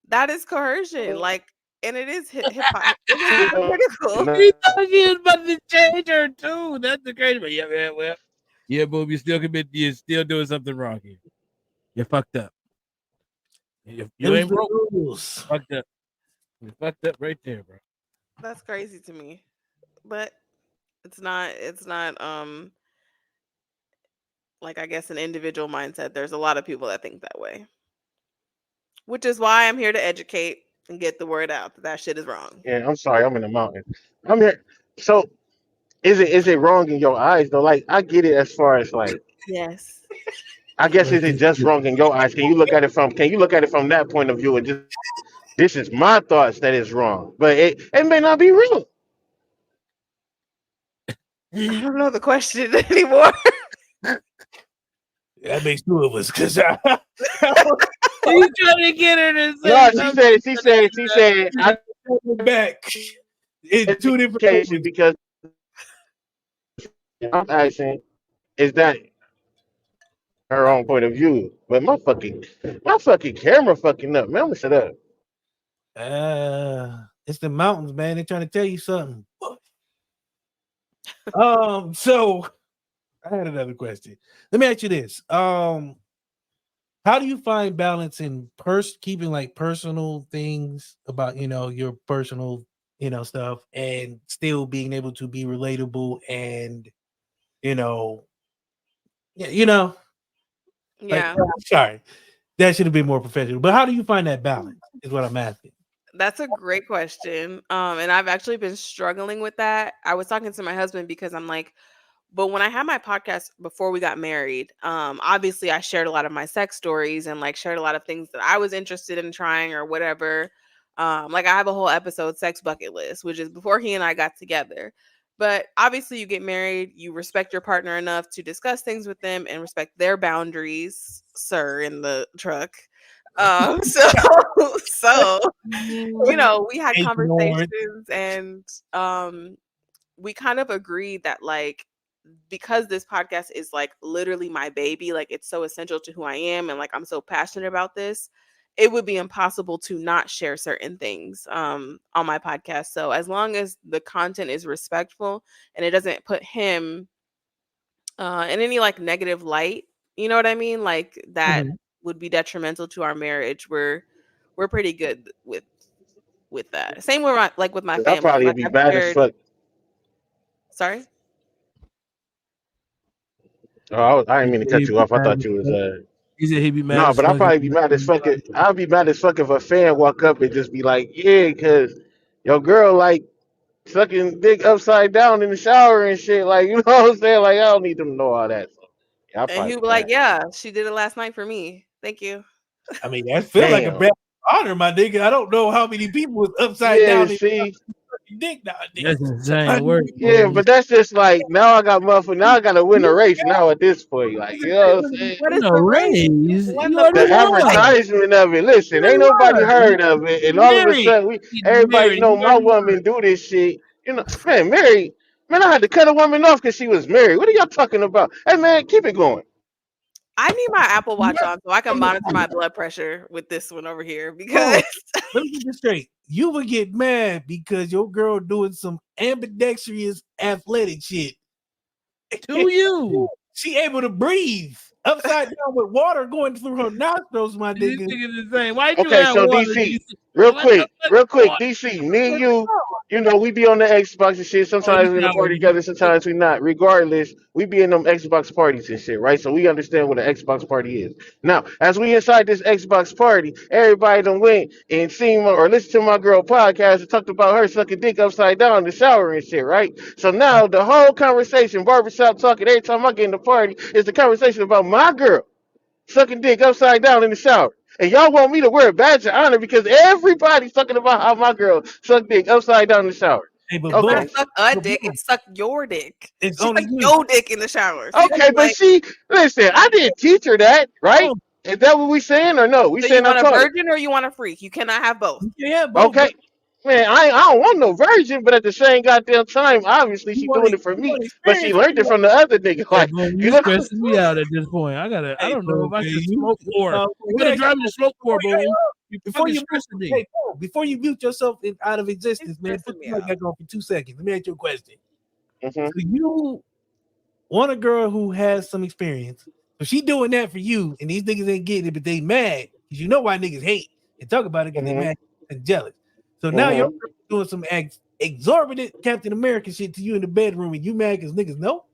That is coercion. Like, and it is it is hypocritical. He thought she was about to change her too. That's the crazy. But yeah, well, yeah, boob, you're still doing something wrong here. You fucked up. You ain't broke. Fucked up. You fucked up right there, bro. That's crazy to me. But it's not like, I guess, an individual mindset. There's a lot of people that think that way. Which is why I'm here to educate and get the word out that shit is wrong. yeah, I'm sorry, I'm in the mountains. I'm here. So is it wrong in your eyes though? Like I get it as far as like, Yes. I guess is it just wrong in your eyes? Can you look at it from that point of view and just, this is my thoughts that is wrong, but it may not be real. I don't know the question anymore. That makes two of us because He's trying to get her to say No, something. she said, I back in two different cases because I'm asking, is that her own point of view? But my fucking camera fucking up, man. I'm gonna shut up. It's the mountains, man. They're trying to tell you something. So I had another question. Let me ask you this. How do you find balance in keeping like personal things about, your personal, stuff and still being able to be relatable and, yeah, Yeah. sorry, that should have been more professional. But how do you find that balance is what I'm asking. That's a great question. And I've actually been struggling with that. I was talking to my husband because I'm like, but when I had my podcast before we got married, obviously I shared a lot of my sex stories and like shared a lot of things that I was interested in trying or whatever. Like I have a whole episode, Sex Bucket List, which is before he and I got together. But obviously you get married, you respect your partner enough to discuss things with them and respect their boundaries, sir, in the truck. So we had Ignored. conversations, and we kind of agreed that like, because this podcast is like literally my baby, like it's so essential to who I am, and like I'm so passionate about this, it would be impossible to not share certain things on my podcast. So as long as the content is respectful and it doesn't put him in any like negative light, you know what I mean? Like that would be detrimental to our marriage. We're pretty good with that. Same with with my I family. probably Like, be I've mad as shared- fuck. Sorry. Oh, I didn't mean to cut you off. I thought you was He said he'd be mad. no, but I'll probably be mad as fuck. I'll be mad as fuck if a fan walk up and just be like, "Yeah, because your girl like sucking dick upside down in the shower and shit." Like, you know what I'm saying? Like, I don't need them to know all that. So, yeah, I'll And probably he'll be be like, mad. "Yeah, she did it last night for me. Thank you." I mean, that feels like a Damn. bad honor, my nigga. I don't know how many people was upside Yeah, down see, and dick nowadays. That's insane work. yeah, but that's just like now I got motherfucker. Now I got to win a race. Now at this point, like, you know what I'm saying? What is No the race? raise. When You the already The won. advertisement of it. Listen, ain't nobody heard of it, and all of a sudden, everybody know my woman do this shit. You know, man, Mary, man, I had to cut a woman off because she was married. What are y'all talking about? Hey, man, keep it going. I need my Apple Watch on so I can monitor my blood pressure with this one over here, because Let me get this straight. You would get mad because your girl doing some ambidextrous athletic shit. To you. She able to breathe upside down with water going through her nostrils, my This nigga. nigga is insane. Why you Okay, have so water? DC, real quick, DC, me and you know, we be on the Xbox and shit. Sometimes we in the party together, sometimes we not. Regardless, we be in them Xbox parties and shit, right? So we understand what an Xbox party is. Now, as we inside this Xbox party, everybody done went and seen or listened to my girl podcast and talked about her sucking dick upside down in the shower and shit, right? So now the whole conversation, barbershop talking, every time I get in the party, is the conversation about my girl sucking dick upside down in the shower. And y'all want me to wear a badge of honor because everybody's talking about how my girl sucked dick upside down in the shower. Hey, but it's Okay. not suck a dick, it's suck your dick. It's She only suck you. your dick in the shower. So Okay, but like, she, listen, I didn't teach her that, right? Is that what we saying or no? We so saying you I want a taught her. virgin or you want a freak? You cannot have both. Yeah, both. Okay. Man, I don't want no virgin, but at the same goddamn time, obviously she doing it for me. But she learned it from the other nigga. Like, You stressing me out at this point. I don't know if I should smoke more. We're gonna drive me to smoke more, bro. Before you mute yourself out of existence, man, It's put stressing the me mic back on for 2 seconds. Let me ask you a question. mhm. So you want a girl who has some experience. So she doing that for you, and these niggas ain't getting it, but they mad because you know why niggas hate and talk about it because they mad and jealous. So now you're doing some exorbitant Captain America shit to you in the bedroom, and you mad because niggas know.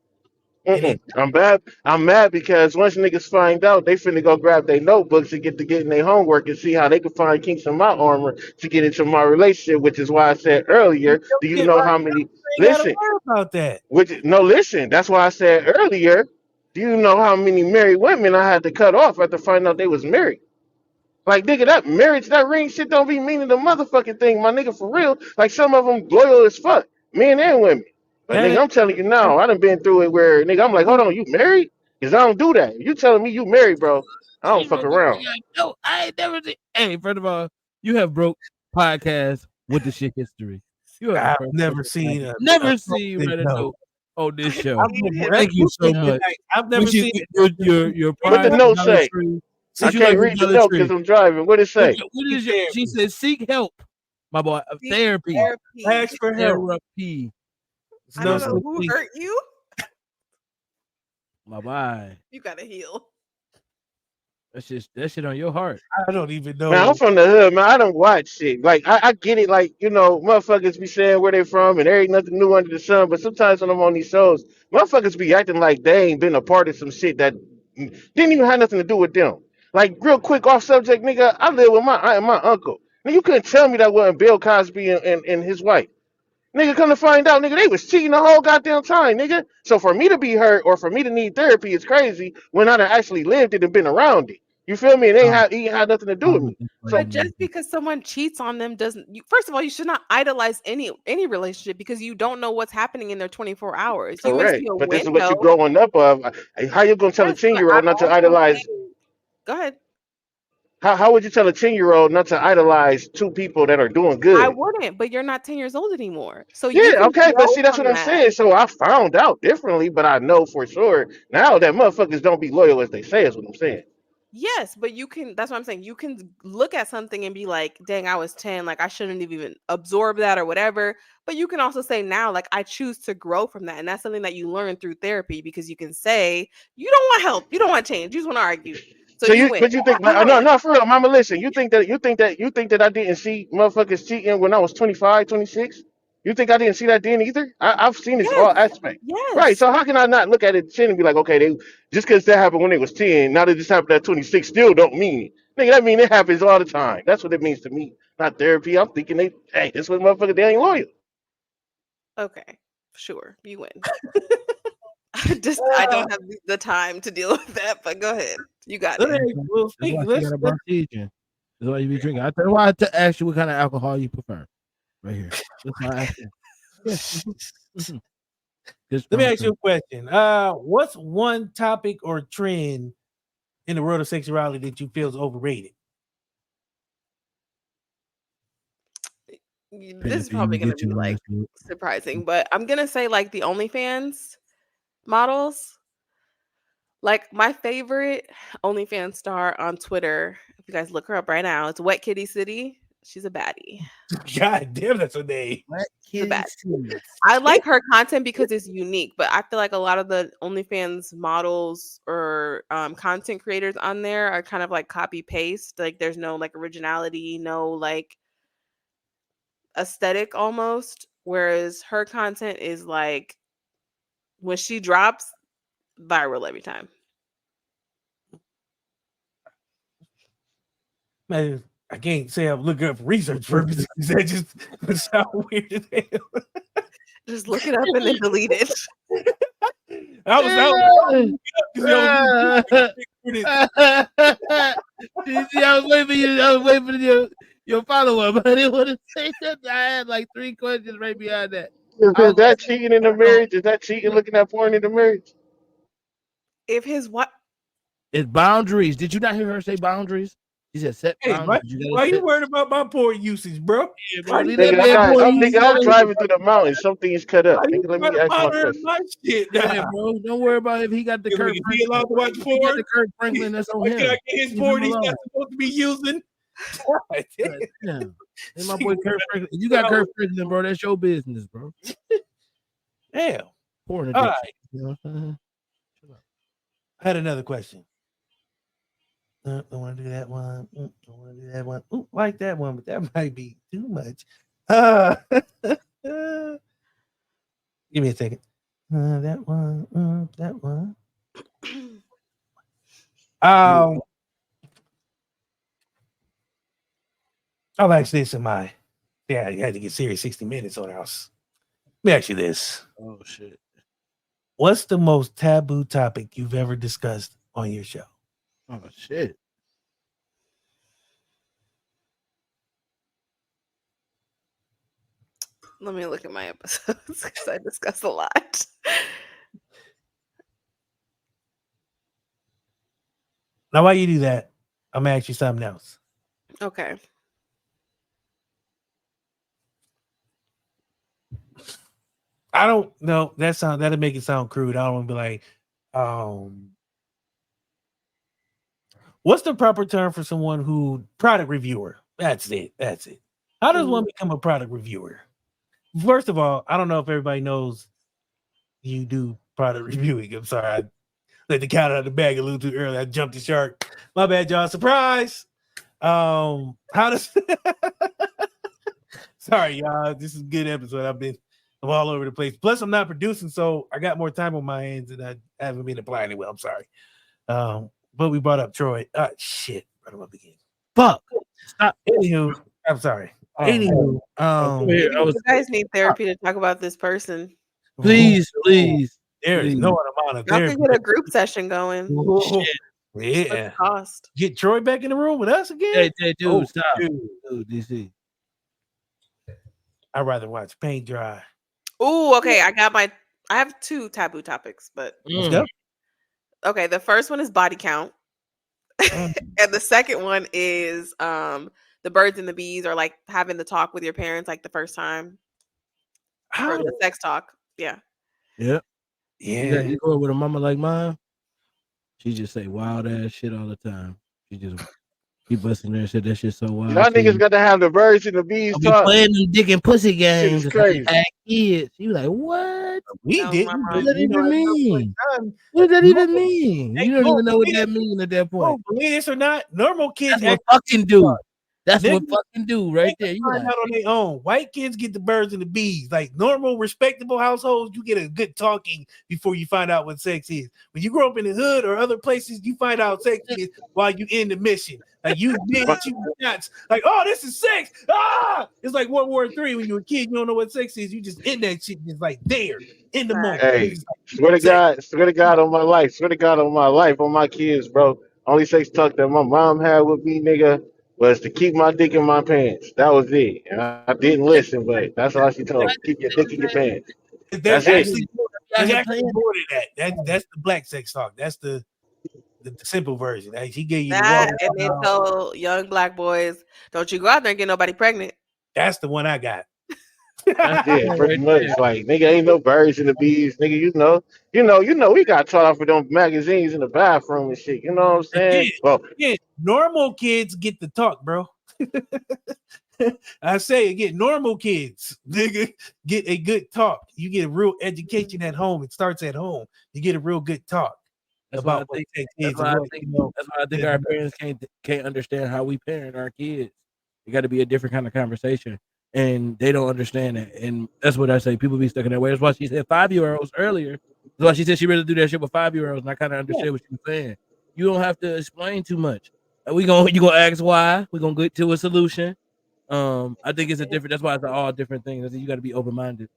I'm mad because once niggas find out, they finna go grab their notebooks and get in their homework and see how they can find kinks in my armor to get into my relationship. Which is why I said earlier, do you know how many? Listen, about that. Listen. That's why I said earlier. Do you know how many married women I had to cut off after finding out they was married? Like, nigga, that marriage, that ring shit don't be meaning the motherfucking thing, my nigga, for real. Like, some of them loyal as fuck, men and women. But, nigga, I'm telling you now, I done been through it where, nigga, I'm like, hold on, you married? Because I don't do that. You telling me you married, bro. I don't fuck around. No, I ain't never did. Hey, first of all, you have broke podcasts with the shit history. You have I've never seen you write a note on this show. Thank Thank you so much. I've never seen your What the note say? I can't read the note because I'm driving. What it say? What is your, she says, seek help, my boy. Therapy. Ask for help. Therapy. I don't know who hurt you. My boy. You gotta heal. That's just that shit on your heart. I don't even know. Man, I'm from the hood, man. I don't watch shit. Like, I get it. Like, you know, motherfuckers be saying where they from and there ain't nothing new under the sun. But sometimes when I'm on these shows, motherfuckers be acting like they ain't been a part of some shit that didn't even have nothing to do with them. Like, real quick, off subject, nigga, I live with my aunt and my uncle. Now, you couldn't tell me that wasn't Bill Cosby and his wife. Nigga, come to find out, nigga, they was cheating the whole goddamn time, nigga. So for me to be hurt or for me to need therapy is crazy when I done actually lived it and been around it. You feel me? And it ain't had nothing to do with me. But just because someone cheats on them doesn't. First of all, you should not idolize any relationship because you don't know what's happening in their 24 hours. You Correct. may see a But this is window. what you're growing up of. How you gonna tell a 10-year-old not to idolize? Go ahead. How would you tell a 10-year-old not to idolize two people that are doing good? I wouldn't, but you're not 10 years old anymore. So you Yeah, can okay, but grow see, that's from what I'm that. saying. So I found out differently, but I know for sure now that motherfuckers don't be loyal as they say. Is what I'm saying. Yes, but you can, that's what I'm saying. You can look at something and be like, dang, I was 10, like I shouldn't have even absorbed that or whatever. But you can also say now, like, I choose to grow from that. And that's something that you learn through therapy, because you can say, you don't want help, you don't want change, you just want to argue. So So you you, win. but you think, You no, win. no, for real, mama, listen. You think that I didn't see motherfuckers cheating when I was 25, 26? You think I didn't see that then either? I've seen this all Yes. aspects. Right. Yes. So how can I not look at it 10 and be like, okay, they just because that happened when they was 10, now that this happened at 26, still don't mean it. Nigga, that mean it happens all the time. That's what it means to me. Not therapy. I'm thinking hey, this was motherfucker, they ain't loyal. Okay. Sure. You win. I don't have the time to deal with that, but go ahead. You got it. Well, That's why let's, you got a bronchitis. That's why you be drinking. I tell you why I ask you what kind of alcohol you prefer. Right here. That's why I ask you. let me ask you a question. What's one topic or trend in the world of sexuality that you feel is overrated? This is probably going to be like surprising, but I'm going to say like the OnlyFans models. Like my favorite OnlyFans star on Twitter, if you guys look her up right now, it's Wet Kitty City. She's a baddie. God damn, that's her name. She's a baddie. I like her content because it's unique, but I feel like a lot of the OnlyFans models or content creators on there are kind of like copy paste. Like there's no like originality, no like aesthetic almost. Whereas her content is like when she drops, viral every time. Man, I can't say I'm looking up for research purposes. That just would sound weird as hell. Just look it up and then delete it. I was waiting for your follow up. I didn't want to say that. I had like 3 questions right behind that. Is that cheating in the marriage? Is that cheating looking at porn in the marriage? If his what? It's boundaries. Did you not hear her say boundaries? She said set boundaries. Why you worried about my porn usage, bro? I'm driving through the mountains. Some things cut up. Nigga, let me ask my question. Yeah, bro. Don't worry about if he got the Kirk Franklin. He allowed to watch porn? He got the Kirk Franklin. That's on him. Can I get his porn he's not supposed to be using? Yeah. And my boy Kirk Franklin. You got Kirk Franklin, bro. That's your business, bro. Damn. Porn All addiction. right. You know what I'm saying? I had another question. Don't want to do that one. Don't want to do that one. Ooh, like that one, but that might be too much. Give me a second. That one. That one. I'll ask this in my. Yeah, you had to get serious 60 minutes on house. Let me ask you this. Oh, shit. What's the most taboo topic you've ever discussed on your show? Oh, shit. Let me look at my episodes because I discuss a lot. Now, while you do that, I'm going to ask you something else. Okay. I don't know. That'll make it sound crude. I don't want to be like, what's the proper term for someone who product reviewer? That's it. How does one become a product reviewer? First of all, I don't know if everybody knows you do product reviewing. I'm sorry. I let the cat out of the bag a little too early. I jumped the shark. My bad, y'all. Surprise. How does sorry, y'all. This is a good episode. I'm all over the place. Plus, I'm not producing, so I got more time on my hands and I haven't been applying it well. I'm sorry. But we brought up Troy. Shit. Brought him up again. Fuck. Stop. Anywho, I'm sorry. Anywho, you guys need therapy to talk about this person. Please. There is no amount of Y'all therapy. can get a group session going. Yeah. Cost. Get Troy back in the room with us again? Hey, dude, stop. Dude, DC. I'd rather watch paint dry. Oh, okay. I have 2 taboo topics, but Let's go. Okay, the first one is body count. And the second one is the birds and the bees, or like having the talk with your parents like the first time. Or the sex talk. Yeah. Yeah. Yeah. You go with a mama like mine, she just say wild ass shit all the time. She just keep busting there and said that shit so wild. Y'all niggas got to have the birds and the bees I'll be talk. playing them dick and pussy games. Shit is crazy. Had kids. You like, what? We That was did. my What mom. does that even mean? What does that even mean? You don't even know what that means at that point. Believe this or not, normal kids That's what fucking do. That's what Niggas- fucking do right there. You find like, out on their own. White kids get the birds and the bees. Like normal, respectable households, you get a good talking before you find out what sex is. When you grow up in the hood or other places, you find out sex is while you in the mission. Like you big shooting shots. Like, oh, this is sex. Ah, it's like World War III. When you're a kid, you don't know what sex is. You just in that shit. It's like there in the moment. Hey, It's like, swear to God on my life, on my kids, bro. Only sex talk that my mom had with me, nigga, was to keep my dick in my pants. That was it. And I didn't listen, but that's all she told me. Keep your dick in your pants. there's That's it. actually more to that. That's the black sex talk. That's the simple version. Like, she gave you That, the and they tell young black boys, don't you go out there and get nobody pregnant. That's the one I got. Yeah, pretty much. Like, nigga, ain't no birds and the bees, nigga. You know, we got taught off with them magazines in the bathroom and shit. You know what I'm saying? Well, Yeah, normal kids get the talk, bro. I say again, normal kids, nigga, get a good talk. You get a real education at home. It starts at home. You get a real good talk about what sex is. That's why I think our parents can't understand how we parent our kids. It got to be a different kind of conversation, and they don't understand that. And that's what I say. People be stuck in that way. That's why she said 5-year-olds earlier. That's why she said she really do that shit with 5-year-olds, and I kind of understand what she was saying. You don't have to explain too much. You gonna ask why. We're gonna get to a solution. I think it's a different. That's why it's all different things. You got to be open minded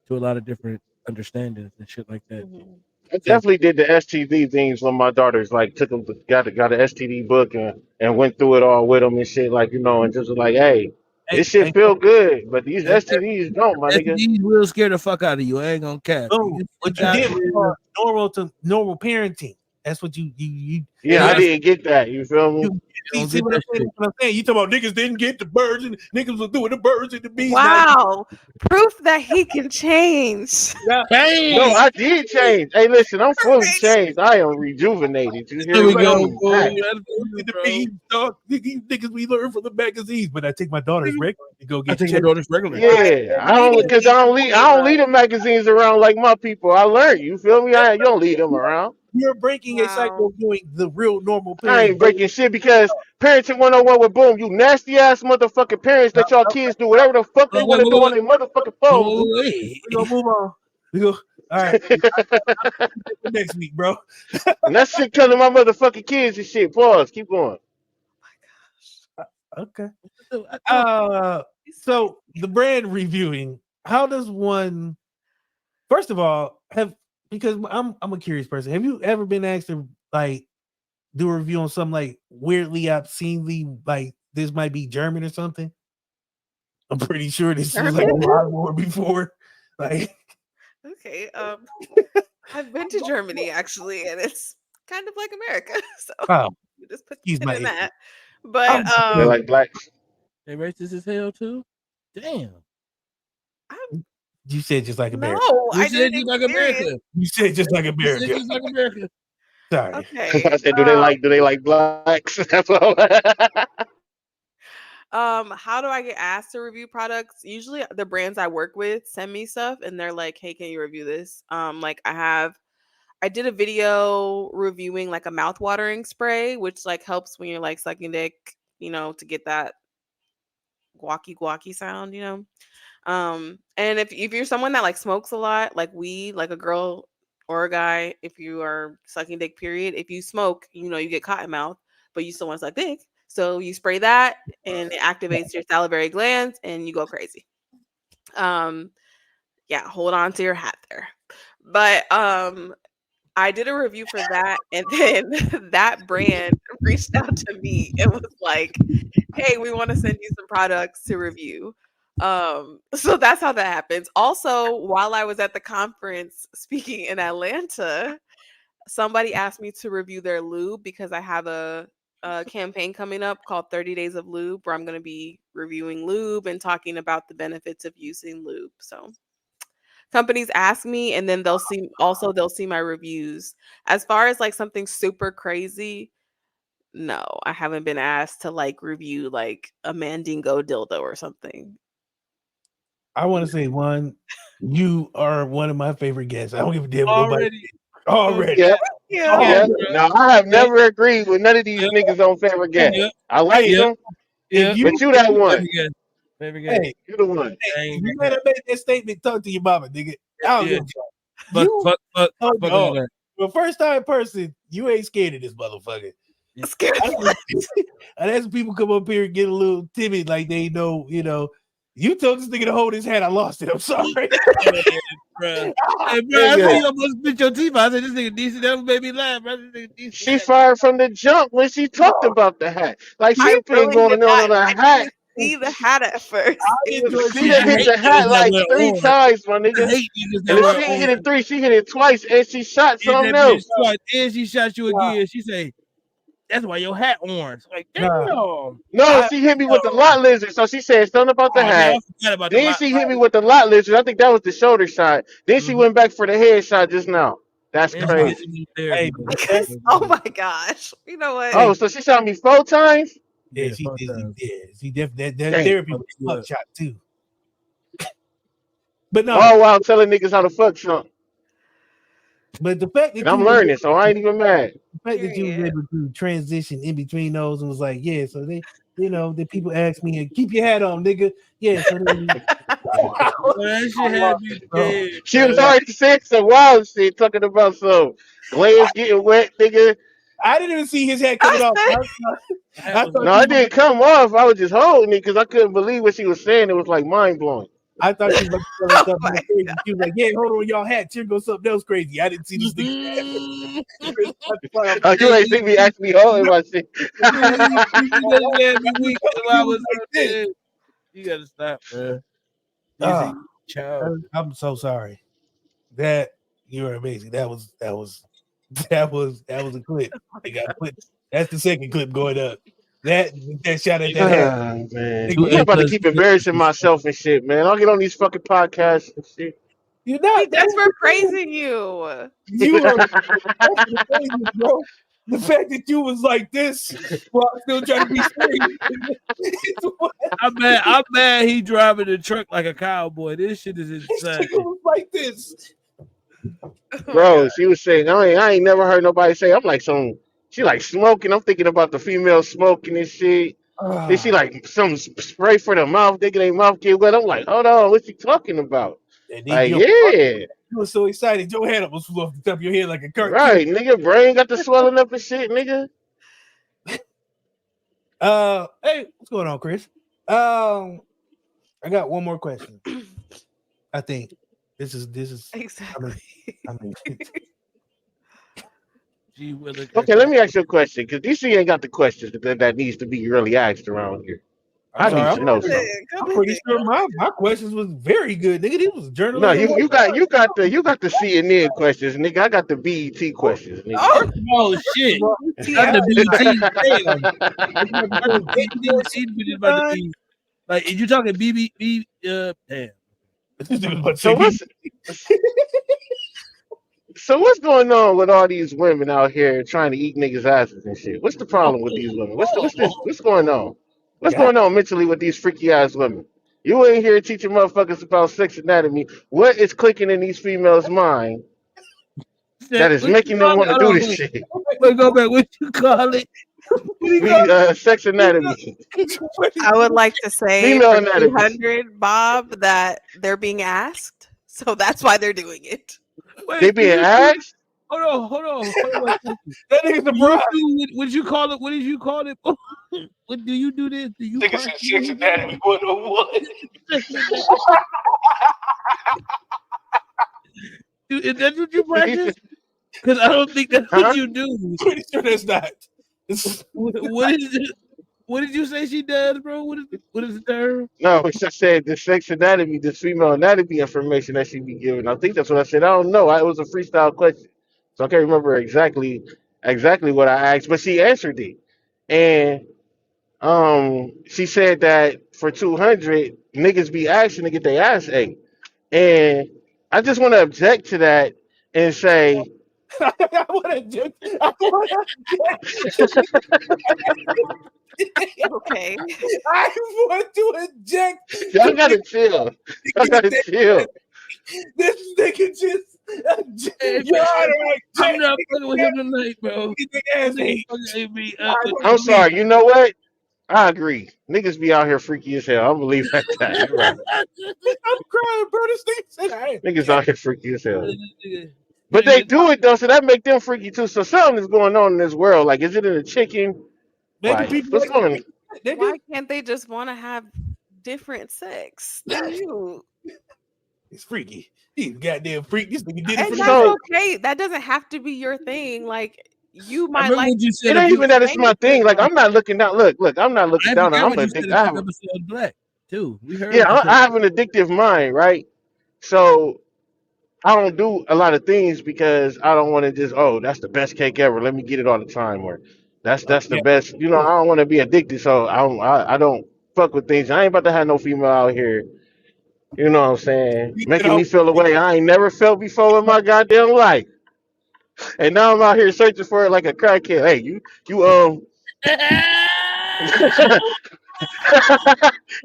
to a lot of different understandings and shit like that. I definitely did the STD things when my daughters like took them, got an STD book and went through it all with them and shit, like, you know, and just was like, hey, this shit feel good, but these STDs don't, my nigga. STDs will scare the fuck out of you. I ain't gonna cap. No, what you did was normal parenting. That's what you. Yeah, I didn't get that. You feel me? See what I'm saying? You talking about niggas didn't get the birds and niggas was doing the birds and the bees. Wow, proof that he can change. No, I did change. Hey, listen, I'm fully changed. I am rejuvenated. You hear me? The bees, dog. These niggas we learn from the magazines, but I take my daughter's regular to go get. I take my daughter's regular. Yeah, I don't leave the magazines around like my people. I learned. You feel me? You don't leave them around. You're breaking a cycle of doing the real normal parenting. I ain't breaking shit because parenting 101 with Boom, you nasty ass motherfucking parents that y'all kids do whatever the fuck they want to do on their motherfucking phone. We're gonna move on. We go. All right. Next week, bro. And that shit killing my motherfucking kids and shit. Pause. Keep going. Okay. So the brand reviewing, how does one, first of all, because I'm a curious person. Have you ever been asked to like do a review on something like weirdly, obscenely, like this might be German or something? I'm pretty sure this was like a lot more before. Like, okay, I've been to Germany actually, and it's kind of like America. So you just put the pin in that. But they're like blacks. They racist as hell too. Damn. You said just like America. No, I said just like America. You said just like America. Just like America. Sorry. Okay. I said, do they like blacks? That's all. How do I get asked to review products? Usually the brands I work with send me stuff and they're like, hey, can you review this? Like I did a video reviewing like a mouth-watering spray, which like helps when you're like sucking dick, you know, to get that guacky sound, you know. And if you're someone that like smokes a lot, like weed, like a girl or a guy, if you are sucking dick, period, if you smoke, you know, you get cotton mouth, but you still want to suck dick. So you spray that and it activates your salivary glands and you go crazy. Yeah, hold on to your hat there. But I did a review for that, and then that brand reached out to me and was like, hey, we want to send you some products to review. So that's how that happens. Also, while I was at the conference speaking in Atlanta, somebody asked me to review their lube because I have a campaign coming up called 30 Days of Lube, where I'm going to be reviewing lube and talking about the benefits of using lube. So companies ask me, and then they'll see my reviews. As far as like something super crazy, no, I haven't been asked to like review like a Mandingo dildo or something. I want to say you are one of my favorite guests. I don't give a damn what nobody. Already. Yeah. No, I have never agreed with none of these niggas on favorite guest. I like them. Yeah. But you that one. Favorite guest. Hey, you the one. Hey, you better make that statement. Talk to your mama, nigga. I don't give a fuck. The first time person, you ain't scared of this motherfucker. Scared. And as people come up here and get a little timid, like they know, you told this nigga to hold his hand. I lost it. I'm sorry. Hey, bro, I see you almost spit your teeth out. I said, this nigga decent. That made me laugh, bro. She fired from the jump when she talked about the hat. Like she been going on the hat. See the hat at first. She hit the hat like 3 times, my nigga. And if she hit it 3, she hit it twice, and she shot something else. And she shot you again. She say, "That's why your hat orange." Like, damn. No, she hit me with the lot lizard. So she said something about the hat. Then she hit me with the lot lizard. I think that was the shoulder shot. Then she went back for the head shot just now. That's crazy. Oh my gosh. You know what? Oh, so she shot me 4 times? Yeah, she did. She definitely that therapy was a fuck shot too. But no. Oh wow, telling niggas how to fuck something. But the fact that I'm learning, so I ain't even mad. The fact that you was able to transition in between those and was like, yeah, so they, the people ask me, keep your hat on, nigga. Yeah, so she was already saying some wild shit, talking about some glands getting wet, nigga. I didn't even see his hat coming off. I didn't come off. I was just holding it because I couldn't believe what she was saying. It was like mind blowing. I thought she was like something crazy. She was like, "Yeah, hold on, y'all hat. Here goes something else crazy." I didn't see this thing. You ain't see me actually holding my shit. You gotta stop, man. I'm so sorry. That you were amazing. That was a clip. That's the second clip going up. That shot at that. Man. I'm about to keep embarrassing myself and shit, man. I'll get on these fucking podcasts and shit. You're not. That's for praising you. You were crazy, bro. The fact that you was like this while still trying to be straight. I'm mad he driving the truck like a cowboy. This shit is insane. It was like this. Bro, she was saying, I ain't never heard nobody say, I'm like she like smoking. I'm thinking about the female smoking and shit. Then she like some spray for the mouth, thinking their mouth get wet. I'm like, hold on, what's she talking about? Like, yeah. You were so excited. Your head almost flew off the top of your head like a cartoon. Right, nigga, brain got the swelling up and shit, nigga. Hey, what's going on, Chris? I got one more question. I think this is exactly. I mean okay, let me ask you a question, because DC ain't got the questions that needs to be really asked around here. I need to know something. I'm pretty sure my questions was very good, nigga. It was journalism. No, you got the CNN questions, nigga. I got the BET questions, nigga. Oh shit! Got the BET. Like, you talking BB? Damn. So what's going on with all these women out here trying to eat niggas' asses and shit? What's the problem with these women? What's going on? What's going on mentally with these freaky ass women? You ain't here teaching motherfuckers about sex anatomy. What is clicking in these females' mind that is making them want to do this shit? Wait, go back. What you call it? Sex anatomy. I would like to say female anatomy. 300, Bob, that they're being asked, so that's why they're doing it. Wait, they being asked? Hold on. That nigga's a bride. What did you call it? What did you call it? What do you do this? Do you think it's sex anatomy 101? Is that what you practice? Because I don't think that's what you do. Pretty sure that's not. What is it? What did you say she does, bro? What is the term? No, I said the sex anatomy, the female anatomy information that she be giving. I think that's what I said. I don't know. It was a freestyle question, so I can't remember exactly what I asked, but she answered it. and she said that for 200 niggas be asking to get their ass ate, and I just want to object to that and say. I want to Okay. I want to eject. Y'all gotta chill. Y'all gotta chill. This nigga just. Your Honor, I'm not fucking with him tonight, bro. I'm sorry. You know what? I agree. Niggas be out here freaky as hell. I believe that. You're right. I'm crying, bro. This nigga said, Niggas out here freaky as hell. But they do it though, so that make them freaky too. So something is going on in this world. Like, is it in the chicken? Like, what's going on? Why can't they just want to have different sex than you? It's freaky. He's goddamn freak. This nigga did it And for that's okay. That doesn't have to be your thing. Like, you might like. You said it ain't even that it's my thing. Like, I'm not looking down. Look. I'm not looking down. I'm addicted. Black too. I have an addictive mind, right? So I don't do a lot of things because I don't want to just, oh, that's the best cake ever. Let me get it all the time, or that's the best. You know, I don't want to be addicted, so I don't fuck with things. I ain't about to have no female out here. You know what I'm saying? Making me feel a way I ain't never felt before in my goddamn life. And now I'm out here searching for it like a crackhead. Hey, you you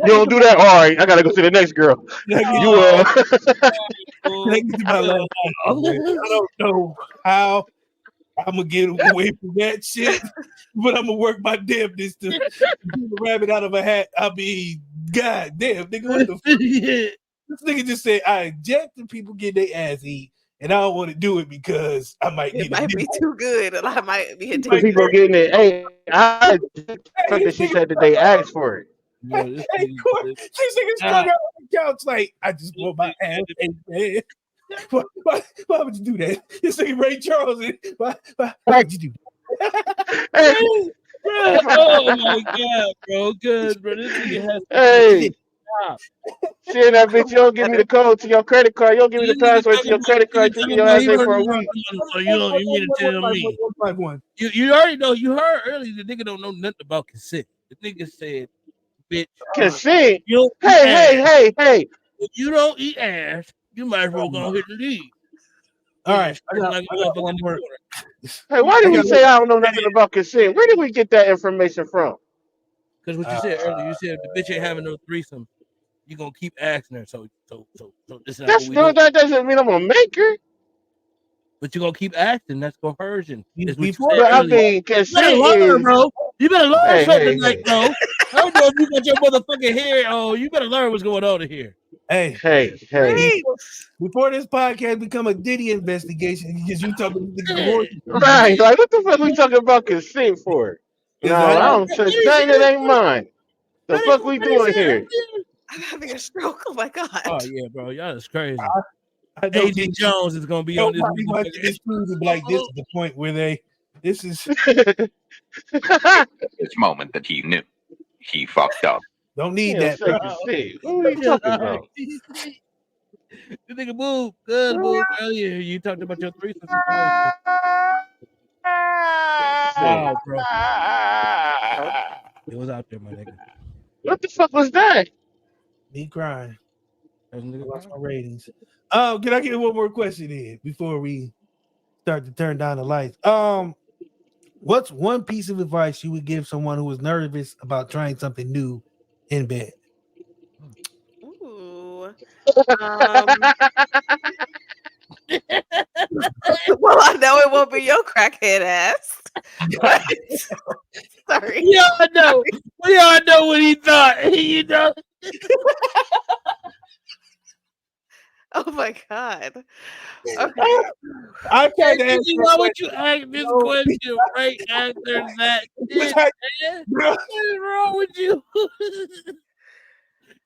don't do that. All right, I gotta go to the next girl. I don't know how I'm gonna get away from that shit, but I'm gonna work my damnedest to get a rabbit out of a hat. I mean, god damn, nigga, what the fuck? This nigga just said I inject the people get their ass eat, and I don't want to do it because I might It might be too good, and I might be addicted. People getting it. Hey, I that she said that they asked for it. Hey, Court, these niggas strung out on the couch like, I just want my ass ate, man. Why would you do that? This nigga Ray Charles, why would you do that? Hey. Oh my god, bro, good, bro. This nigga has hey. Shit, that bitch, you don't give me the code to your credit card. You don't give me the password to your credit card. You your ass in for a week. So you mean to tell me? You already know. You heard earlier the nigga don't know nothing about consent. The nigga said, "Bitch, consent." Hey. If you don't eat ass, you might as well go ahead and leave. All right. Hey, why did we say I don't know nothing about consent? Where did we get that information from? Because what you said earlier, you said if the bitch ain't having no threesome, you're gonna keep asking her. So this is that doesn't mean I'm gonna make her. But you're gonna keep asking. That's coercion. I mean, consent is, bro. You better learn something tonight, bro. I don't know if you got your motherfucking hair. Oh, you better learn what's going on in here. Hey. Before this podcast become a Diddy investigation, because you talking right? Like, what the fuck we talking about consent for? No, I don't trust that. It ain't mine. The fuck we doing here? I'm having a stroke. Oh my god. Oh yeah, bro. Y'all is crazy. A.J. Jones is gonna be on this. Like this is the point where this is this moment that he knew he fucked up. Don't need that. What are you talking about? The nigga move good move earlier. You talked about your threesome. Oh, bro. It was out there, my nigga. What the fuck was that? Me crying. Lost my ratings. Can I get one more question in before we start to turn down the lights? What's one piece of advice you would give someone who is nervous about trying something new in bed? Ooh. Well, I know it won't be your crackhead ass. Sorry. We all know what he thought. You know. Oh my god. Okay. I can't ask you. Why would you ask this question right after that? What is wrong with you?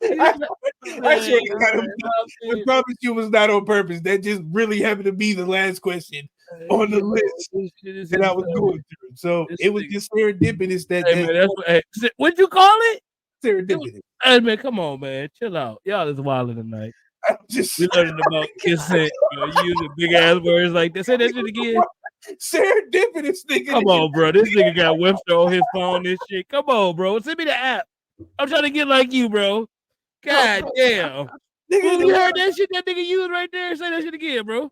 I promise you was not on purpose. That just really happened to be the last question on the list that I was going through. So it was just serendipitous that. Hey, man, what'd you call it? Serendipitous. Hey man, come on, man, chill out. Y'all is wilding tonight. We learning about consent. You using big ass words like that. Say that shit again. Serendipitous nigga. Come on, bro. This nigga got Webster on his phone and shit. Come on, bro. Send me the app. I'm trying to get like you, bro. God damn. Nigga, you heard that shit that nigga used right there? Say that shit again, bro.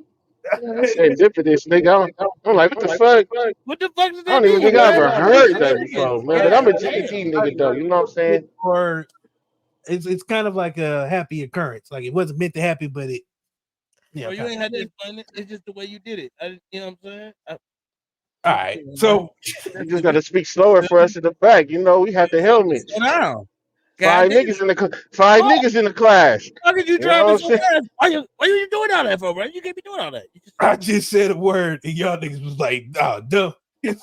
Serendipitous nigga. I'm like, what the fuck? What the fuck is I that? don't even think I ever heard that before, man. But I'm a GT nigga though. You know what I'm saying? Or it's kind of like a happy occurrence. Like it wasn't meant to happen, but it. Yeah, bro, you ain't had to explain it. It's just the way you did it. You know what I'm saying? All right, so you just got to speak slower for us in the back. You know, we had the helmets. Five niggas in the class. How could you drive me so fast? Why you doing all that for, bro? You can't be doing all that. I just said a word, and y'all niggas was like, "Oh, dumb." The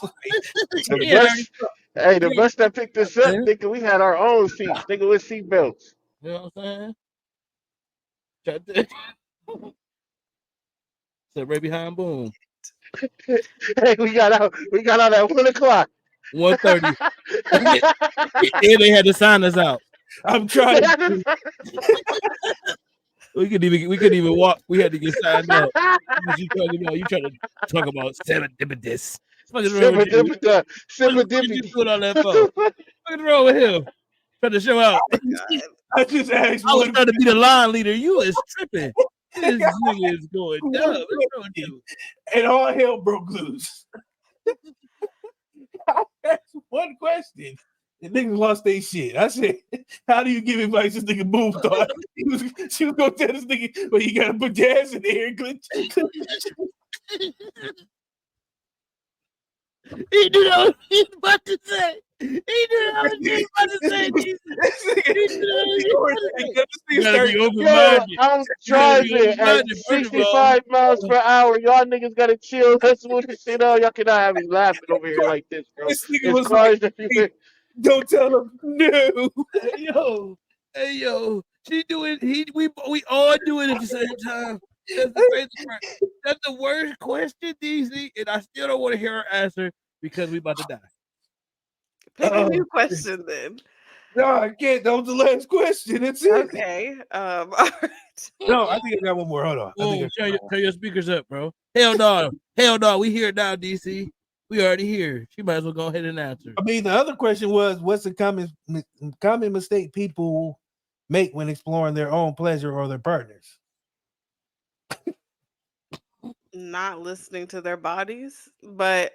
bus that picked us up, nigga, we had our own seats, nigga, with seat belts. You know what I'm saying? Sit right behind boom. Hey, we got out at 1:00. 1:30. And they had to sign us out. I'm trying. We couldn't even walk. We had to get signed up. You trying to talk about serendipitous. What's wrong with you? Doing all that for? What's wrong with him? Trying to show out. I just asked. I was trying to be the line leader. You is tripping. This nigga is going dumb. What's wrong with you? And all hell broke loose. I asked one question. The niggas lost their shit. I said, "How do you give advice?" This nigga Boom thought she was gonna tell this nigga, "Well, you gotta put your ass in the air." He knew that what he was about to say. He knew that what he was about to say. You gotta be open-minded. I'm driving at 65 miles per hour. Y'all niggas gotta chill. That's what this shit on. Y'all cannot have me laughing over here like this, bro. This nigga was like, hey, don't tell him no. Hey yo, she doing. We all doing it at the same time. That's the crazy part. That's the worst question, DC, and I still don't want to hear her answer because we about to die. Pick a new question then. No, I can't. That was the last question. That's it. Okay. All right. No, I think I got one more. Hold on. Turn your speakers up, bro. Hell no. We here now, DC. We already here. She might as well go ahead and answer. I mean, the other question was, what's the common mistake people make when exploring their own pleasure or their partners? Not listening to their bodies, but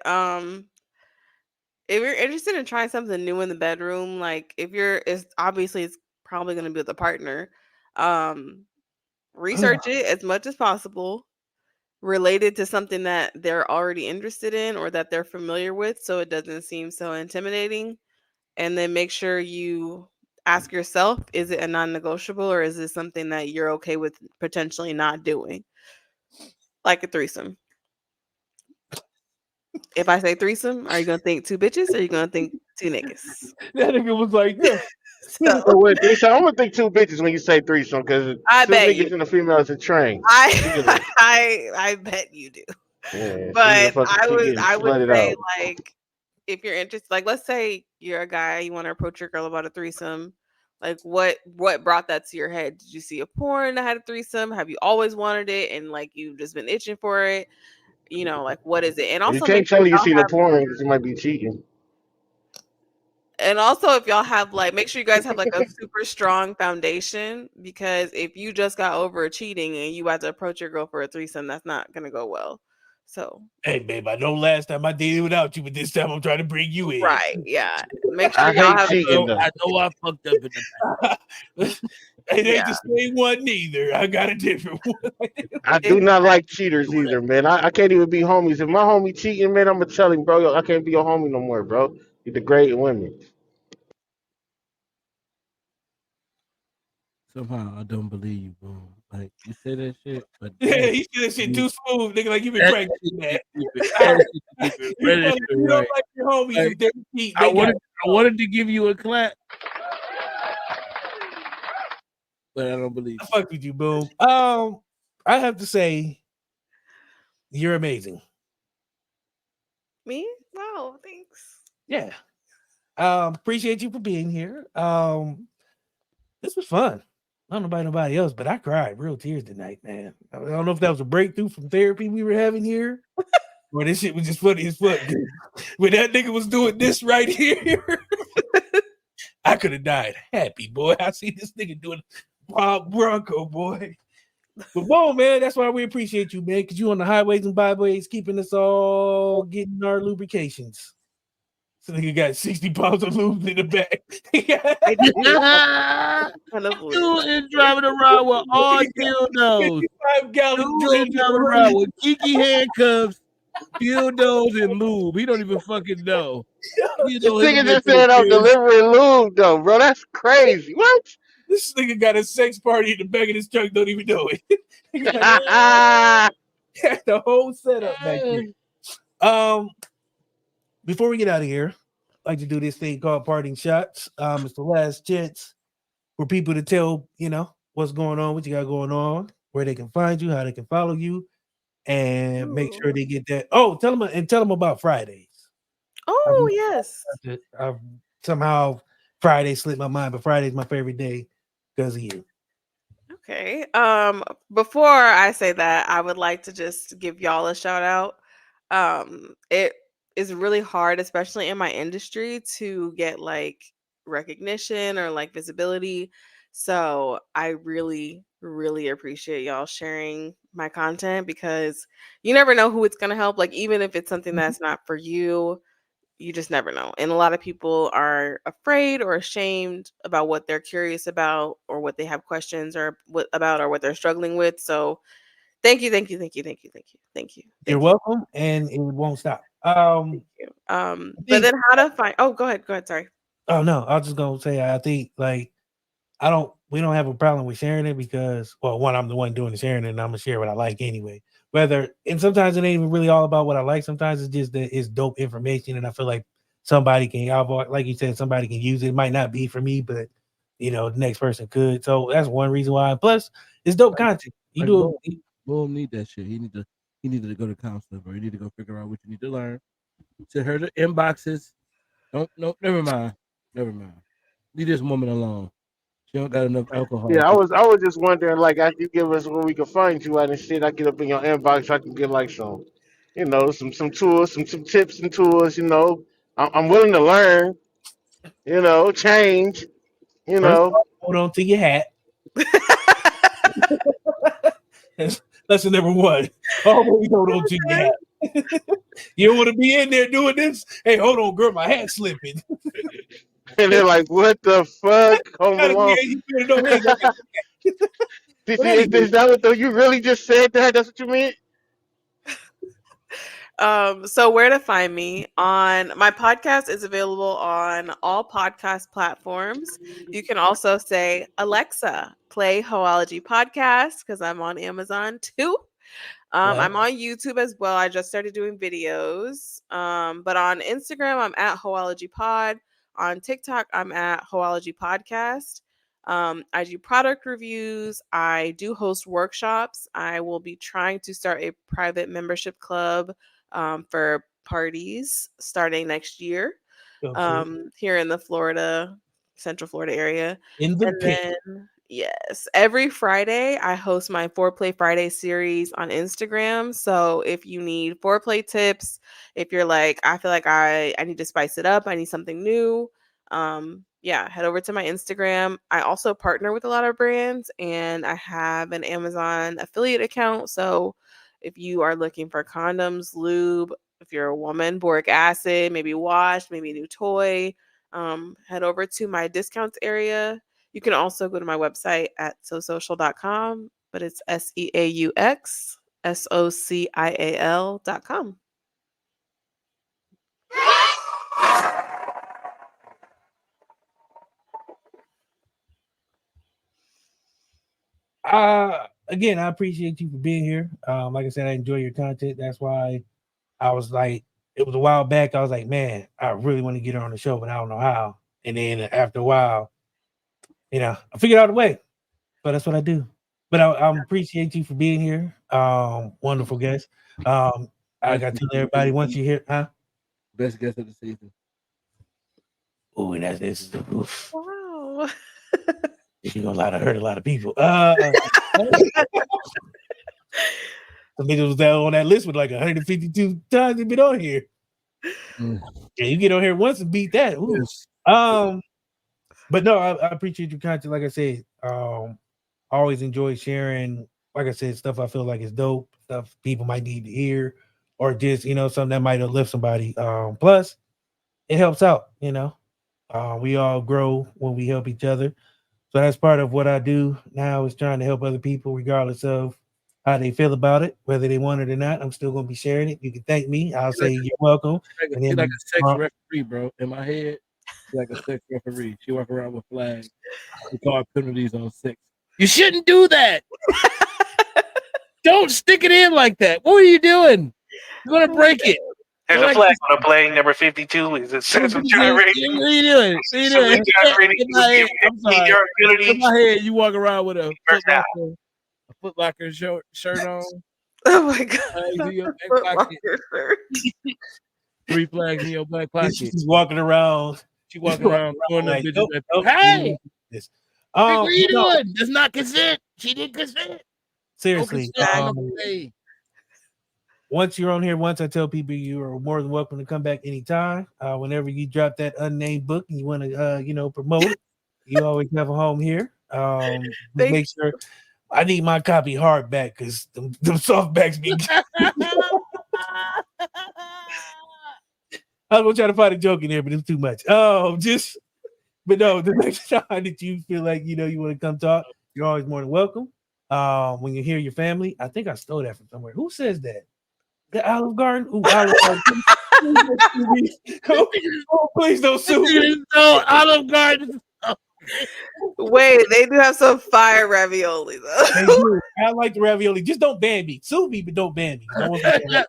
if you're interested in trying something new in the bedroom, like it's probably going to be with a partner. Research it as much as possible, related to something that they're already interested in or that they're familiar with, so it doesn't seem so intimidating. And then make sure you ask yourself, is it a non-negotiable, or is this something that you're okay with potentially not doing? Like a threesome. If I say threesome, are you gonna think 2 bitches or are you gonna think 2 niggas? That nigga was like, yeah. I'm gonna think 2 bitches when you say threesome, because 2 niggas and a female is a train. I bet you do. Yeah, but I would say, like, if you're interested, like, let's say you're a guy, you want to approach your girl about a threesome. Like, what brought that to your head? Did you see a porn that had a threesome? Have you always wanted it and like you've just been itching for it? You know, like, what is it? And also, you can't tell me you see the porn because you might be cheating. And also, if y'all have make sure you guys have like a super strong foundation, because if you just got over cheating and you had to approach your girl for a threesome, that's not gonna go well. So, hey, babe, I know last time I did it without you, but this time I'm trying to bring you in. Right? Yeah. Make sure y'all have. I know I fucked up in the past. It ain't the same one neither. I got a different one. I do not like cheaters either, man. I can't even be homies. If my homie cheating, man, I'm gonna tell him, bro, I can't be your homie no more, bro. You're degrading women. Somehow I don't believe you, bro. Like, you say that shit, but yeah, he said that shit too smooth, nigga. Like you been practicing that. You don't like your homies if they cheat. I wanted to give you a clap, but I don't believe I fuck with you, Boom. I have to say, you're amazing. Me? Wow, thanks. Yeah. Appreciate you for being here. This was fun. I don't know about nobody else, but I cried real tears tonight, man. I don't know if that was a breakthrough from therapy we were having here, Boy, this shit was just funny as fuck. When that nigga was doing this right here, I could have died happy, boy. I see this nigga doing Bob Bronco, boy. But boom, man, that's why we appreciate you, man, because you on the highways and byways keeping us all getting our lubrications. So nigga got 60 pounds of lube in the back. Dude is driving around with all dildos. 5-gallon Dude is driving around with kiki handcuffs, dildos, and lube. He don't even fucking know. This nigga just said I'm delivering lube, though, bro. That's crazy. What? This nigga got a sex party in the back of his truck, don't even know it. The whole setup back here. Before we get out of here, I like to do this thing called parting shots. It's the last chance for people to tell, what's going on, what you got going on, where they can find you, how they can follow you, and make sure they get that. Oh, tell them about Fridays. Oh, yes. Somehow Friday slipped my mind, but Friday's my favorite day because of you. Okay. Before I say that, I would like to just give y'all a shout out. It is really hard, especially in my industry, to get like recognition or like visibility. So I really, really appreciate y'all sharing my content because you never know who it's going to help. Like, even if it's something that's not for you, you just never know. And a lot of people are afraid or ashamed about what they're curious about or what they have questions or what they're struggling with. So thank you. You're welcome, and it won't stop. Thank you. But then how to find? Oh, go ahead. Sorry. Oh no, I was just gonna say I think like we don't have a problem with sharing it because, well, one, I'm the one doing the sharing, and I'm gonna share what I like anyway. And sometimes it ain't even really all about what I like. Sometimes it's just that it's dope information, and I feel like somebody can, like you said, somebody can use it. It might not be for me, but the next person could. So that's one reason why. Plus, it's dope content. Bull need that shit. He needed to go to counseling, bro. You need to go figure out what you need to learn. To her, the inboxes. No, never mind. Leave this woman alone. She don't got enough alcohol. Yeah, I was just wondering, like, after you give us where we can find you at and shit, I get up in your inbox, I can get like some, some tools, some tips and tools. I'm willing to learn. Change. First of all, hold on to your hat. That's lesson number one. Always hold on to your hat. You don't want to be in there doing this. Hey, hold on, girl, my hat's slipping. And they're like, "What the fuck?" Is that what you really just said that? That's what you mean? So where to find me? On my podcast is available on all podcast platforms. You can also say, Alexa, play Hoeology Podcast, because I'm on Amazon too. I'm on YouTube as well. I just started doing videos. But on Instagram, I'm at Hoeology Pod. On TikTok, I'm at Hoeology Podcast. I do product reviews. I do host workshops. I will be trying to start a private membership club for parties starting next year here in the Central Florida area. Yes, every Friday I host my Foreplay Friday series on Instagram. So if you need foreplay tips, if you're like, I feel like I need to spice it up, I need something new, head over to my Instagram. I also partner with a lot of brands, and I have an Amazon affiliate account. So if you are looking for condoms, lube, if you're a woman, boric acid, maybe wash, maybe a new toy, head over to my discounts area. You can also go to my website at sosocial.com, but it's SEAUXSOCIAL.com. Again, I appreciate you for being here. Like I said, I enjoy your content. That's why I was like, it was a while back. I was like, man, I really want to get her on the show, but I don't know how. And then after a while, I figured out a way. But that's what I do. But I appreciate you for being here. Wonderful guest. I got to tell everybody once you hear, best guest of the season. Oh, and that's wow. You're gonna hurt a lot of people. Some niggas was down on that list with like 152 times they've been on here. Yeah, you get on here once and beat that. Yes. But no, I appreciate your content. Like I said, I always enjoy sharing, like I said, stuff I feel like is dope, stuff people might need to hear, or just, something that might uplift somebody. Plus, it helps out, we all grow when we help each other. So that's part of what I do now is trying to help other people, regardless of how they feel about it, whether they want it or not. I'm still going to be sharing it. You can thank me. I'll say you're welcome. She's like a sex referee, bro. In my head, she's like a sex referee. She walk around with flags. We call penalties on sex. You shouldn't do that. Don't stick it in like that. What are you doing? You're going to break it. There's a flag on the plane, number 52. Is it sexual gyrating? What are you doing? I'm sorry. In my head, you walk around with a Foot Locker shirt on. Oh my God. 3 flags in your back pocket. She's walking around. She walking around throwing them bitches. Hey! What are you doing? That's not consent. She didn't consent. Seriously. Once you're on here, I tell people you are more than welcome to come back anytime. Whenever you drop that unnamed book and you want to, promote it, you always have a home here. Make sure I need my copy hardback because them softbacks be. I was gonna try to find a joke in there, but it's too much. But no, the next time that you feel like you want to come talk, you're always more than welcome. When you hear your family, I think I stole that from somewhere. Who says that? The Olive Garden? Ooh, Olive Garden. Please don't sue me. No, Olive Garden. Wait, they do have some fire ravioli though. They do. I like the ravioli. Just don't ban me. Sue me, but don't ban me.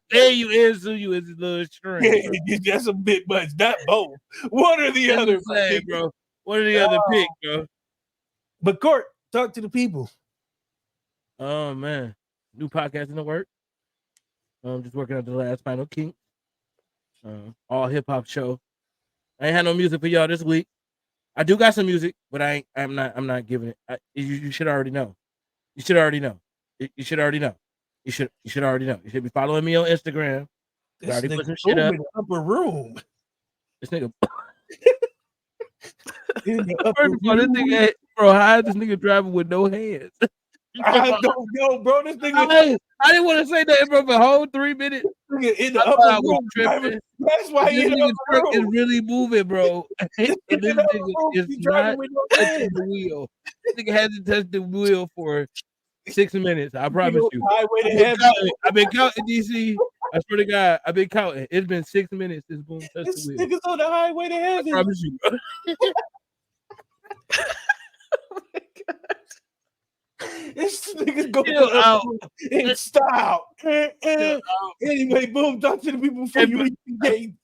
There you is, sue you is a little string. That's a bit much. Not both. One or the other, bro. One or the other pick, bro. But Court, talk to the people. Oh man, new podcast in the work. I'm just working on the last final kinks. All hip hop show. I ain't had no music for y'all this week. I do got some music, but I'm not giving it. You should already know. You should already know. You should already know. You should already know. You should be following me on Instagram. This already put some shit up in the upper room. This nigga. First of all, this nigga, bro, how is this nigga driving with no hands? I don't know, bro. This nigga. I didn't want to say that, bro, for a whole 3 minutes. In the upper room. That's why this nigga's truck is really moving, bro. This nigga is not touching the wheel. This nigga hasn't touched the wheel for 6 minutes. I promise you. I've been counting, DC. I swear to God, I've been counting. It's been 6 minutes since Boom touched the wheel. This nigga's on the highway to heaven. I promise you, bro. Oh my God. This nigga's going out in style. Anyway, Boom, talk to the people before you reach the gate.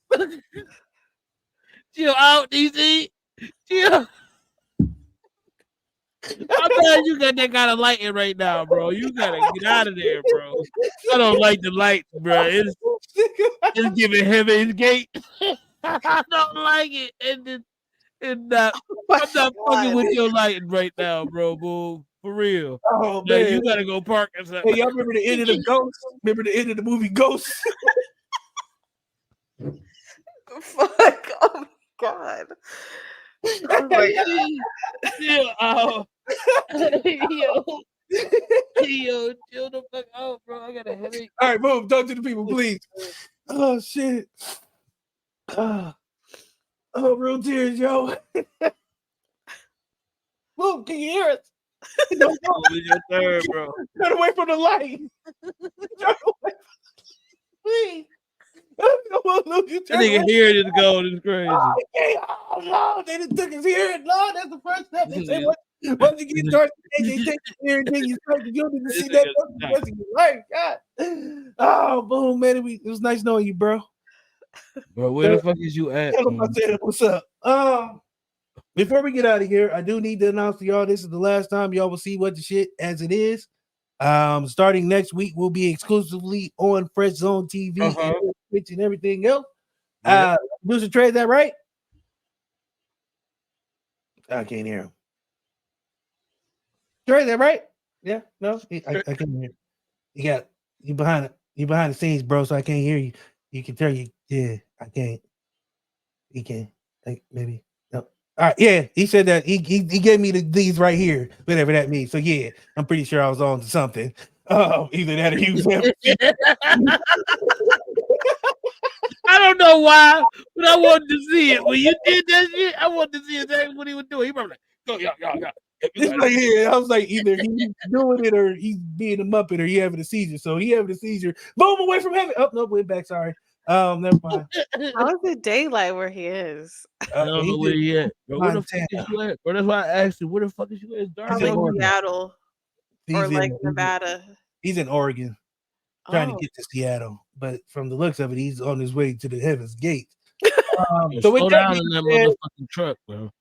Chill out, DC. Chill. I'm glad you got that kind of lighting right now, bro. You gotta get out of there, bro. I don't like the lights, bro. It's giving Heaven's Gate. I don't like it. I'm not fucking with your lighting right now, bro. Boom. For real. Oh man, you gotta go park or something. Hey, y'all remember the end of the Ghost? Remember the end of the movie Ghost? Fuck! Oh my God! Oh my God! Yo, chill the fuck out, bro. I got a headache. All right, Boom. Talk to the people, please. Oh shit. Oh, real tears, yo. Boom, can you hear us? Don't go. It's your turn, bro. Turn away from the light. Turn away. Please. I don't want to lose you. That nigga hearing is gold. It's crazy. Oh no, they just took his hearing. No, that's the first step. They say once you get started, they take your hearing, then you start to you need to see that the rest of your life. God. Oh, Boom, man. It was nice knowing you, bro. Bro, where the fuck is you at? Tell him I said what's up. Before we get out of here, I do need to announce to y'all this is the last time y'all will see What the Shit as it is. Starting next week, we'll be exclusively on Fresh Zone TV and Twitch and everything else. Producer Trey, is that right? I can't hear him. Trey, is that right? Yeah, no, I can't hear. You got You behind the scenes, bro. So I can't hear you. You can tell you. Yeah, I can't. He can. Maybe. No. All right. Yeah, he said that he gave me these right here, whatever that means. So yeah, I'm pretty sure I was on to something. Either that or you. I don't know why, but I wanted to see it. When you did that shit, I wanted to see exactly what he was doing. He was like, "Go, y'all." It's like, yeah, I was like, either he's doing it or he's being a muppet or he having a seizure. So he having a seizure. Boom, away from heaven. Oh no, went back. Sorry. Never mind. How is it daylight where he is? I don't know where he at. Bro, where the fuck is you at? Bro, that's why I asked you, where the fuck is you at? It's dark. Probably Seattle or like Nevada. He's in Oregon, trying to get to Seattle. But from the looks of it, he's on his way to the Heaven's Gate. So slow down in that motherfucking truck, bro.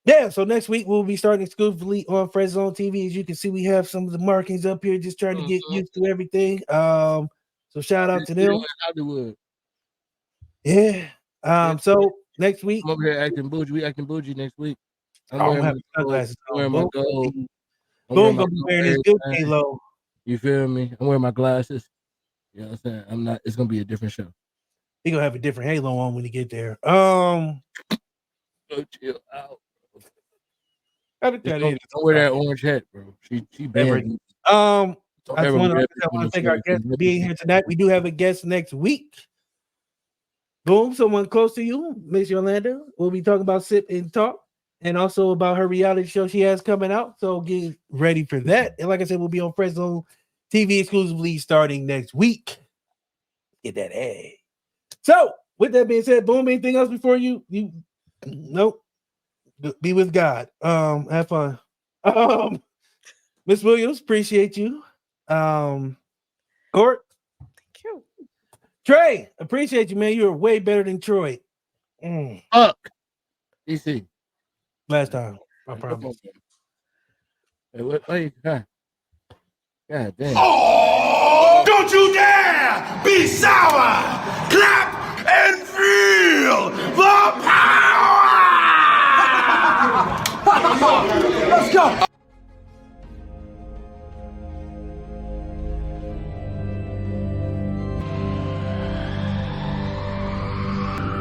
Yeah, so next week we'll be starting exclusively on Fresh Zone TV. As you can see, we have some of the markings up here, just trying to get used to everything. So shout out to them. Hollywood. Yeah. So next week I'm over here acting bougie. We acting bougie next week. I'm having sunglasses. I'm wearing my gold. Boom, gonna be wearing his good halo. You feel me? I'm wearing my glasses. You know what I'm saying? I'm not. It's gonna be a different show. He gonna have a different halo on when he get there. So chill out. Don't wear that orange hat, bro. She banned. I just want to thank our guest for being here tonight. We do have a guest next week. Boom, someone close to you, Miss Yolanda. We'll be talking about Sip and Talk and also about her reality show she has coming out. So get ready for that. And like I said, we'll be on Fresh Zone TV exclusively starting next week. Get that A. So with that being said, Boom, anything else before you nope. Be with God. Have fun. Miss Williams, appreciate you. Court. Thank you. Trey, appreciate you, man. You were way better than Troy. Fuck. DC. Last time. I promise. Hey, God damn. Oh, don't you dare be sour! Clap and feel the power! Let's go!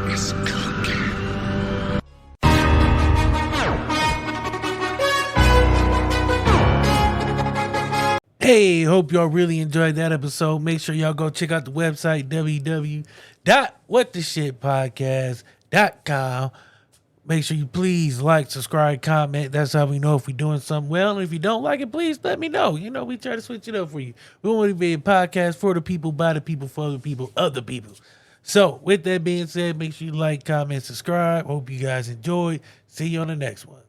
It's cooking. Hey, hope y'all really enjoyed that episode. Make sure y'all go check out the website, www.whattheshitpodcast.com. Make sure you please like, subscribe, comment. That's how we know if we're doing something well. And if you don't like it, please let me know. You know, we try to switch it up for you. We want to be a podcast for the people, by the people, for the people, of the people. So, with that being said, make sure you like, comment, subscribe. Hope you guys enjoyed. See you on the next one.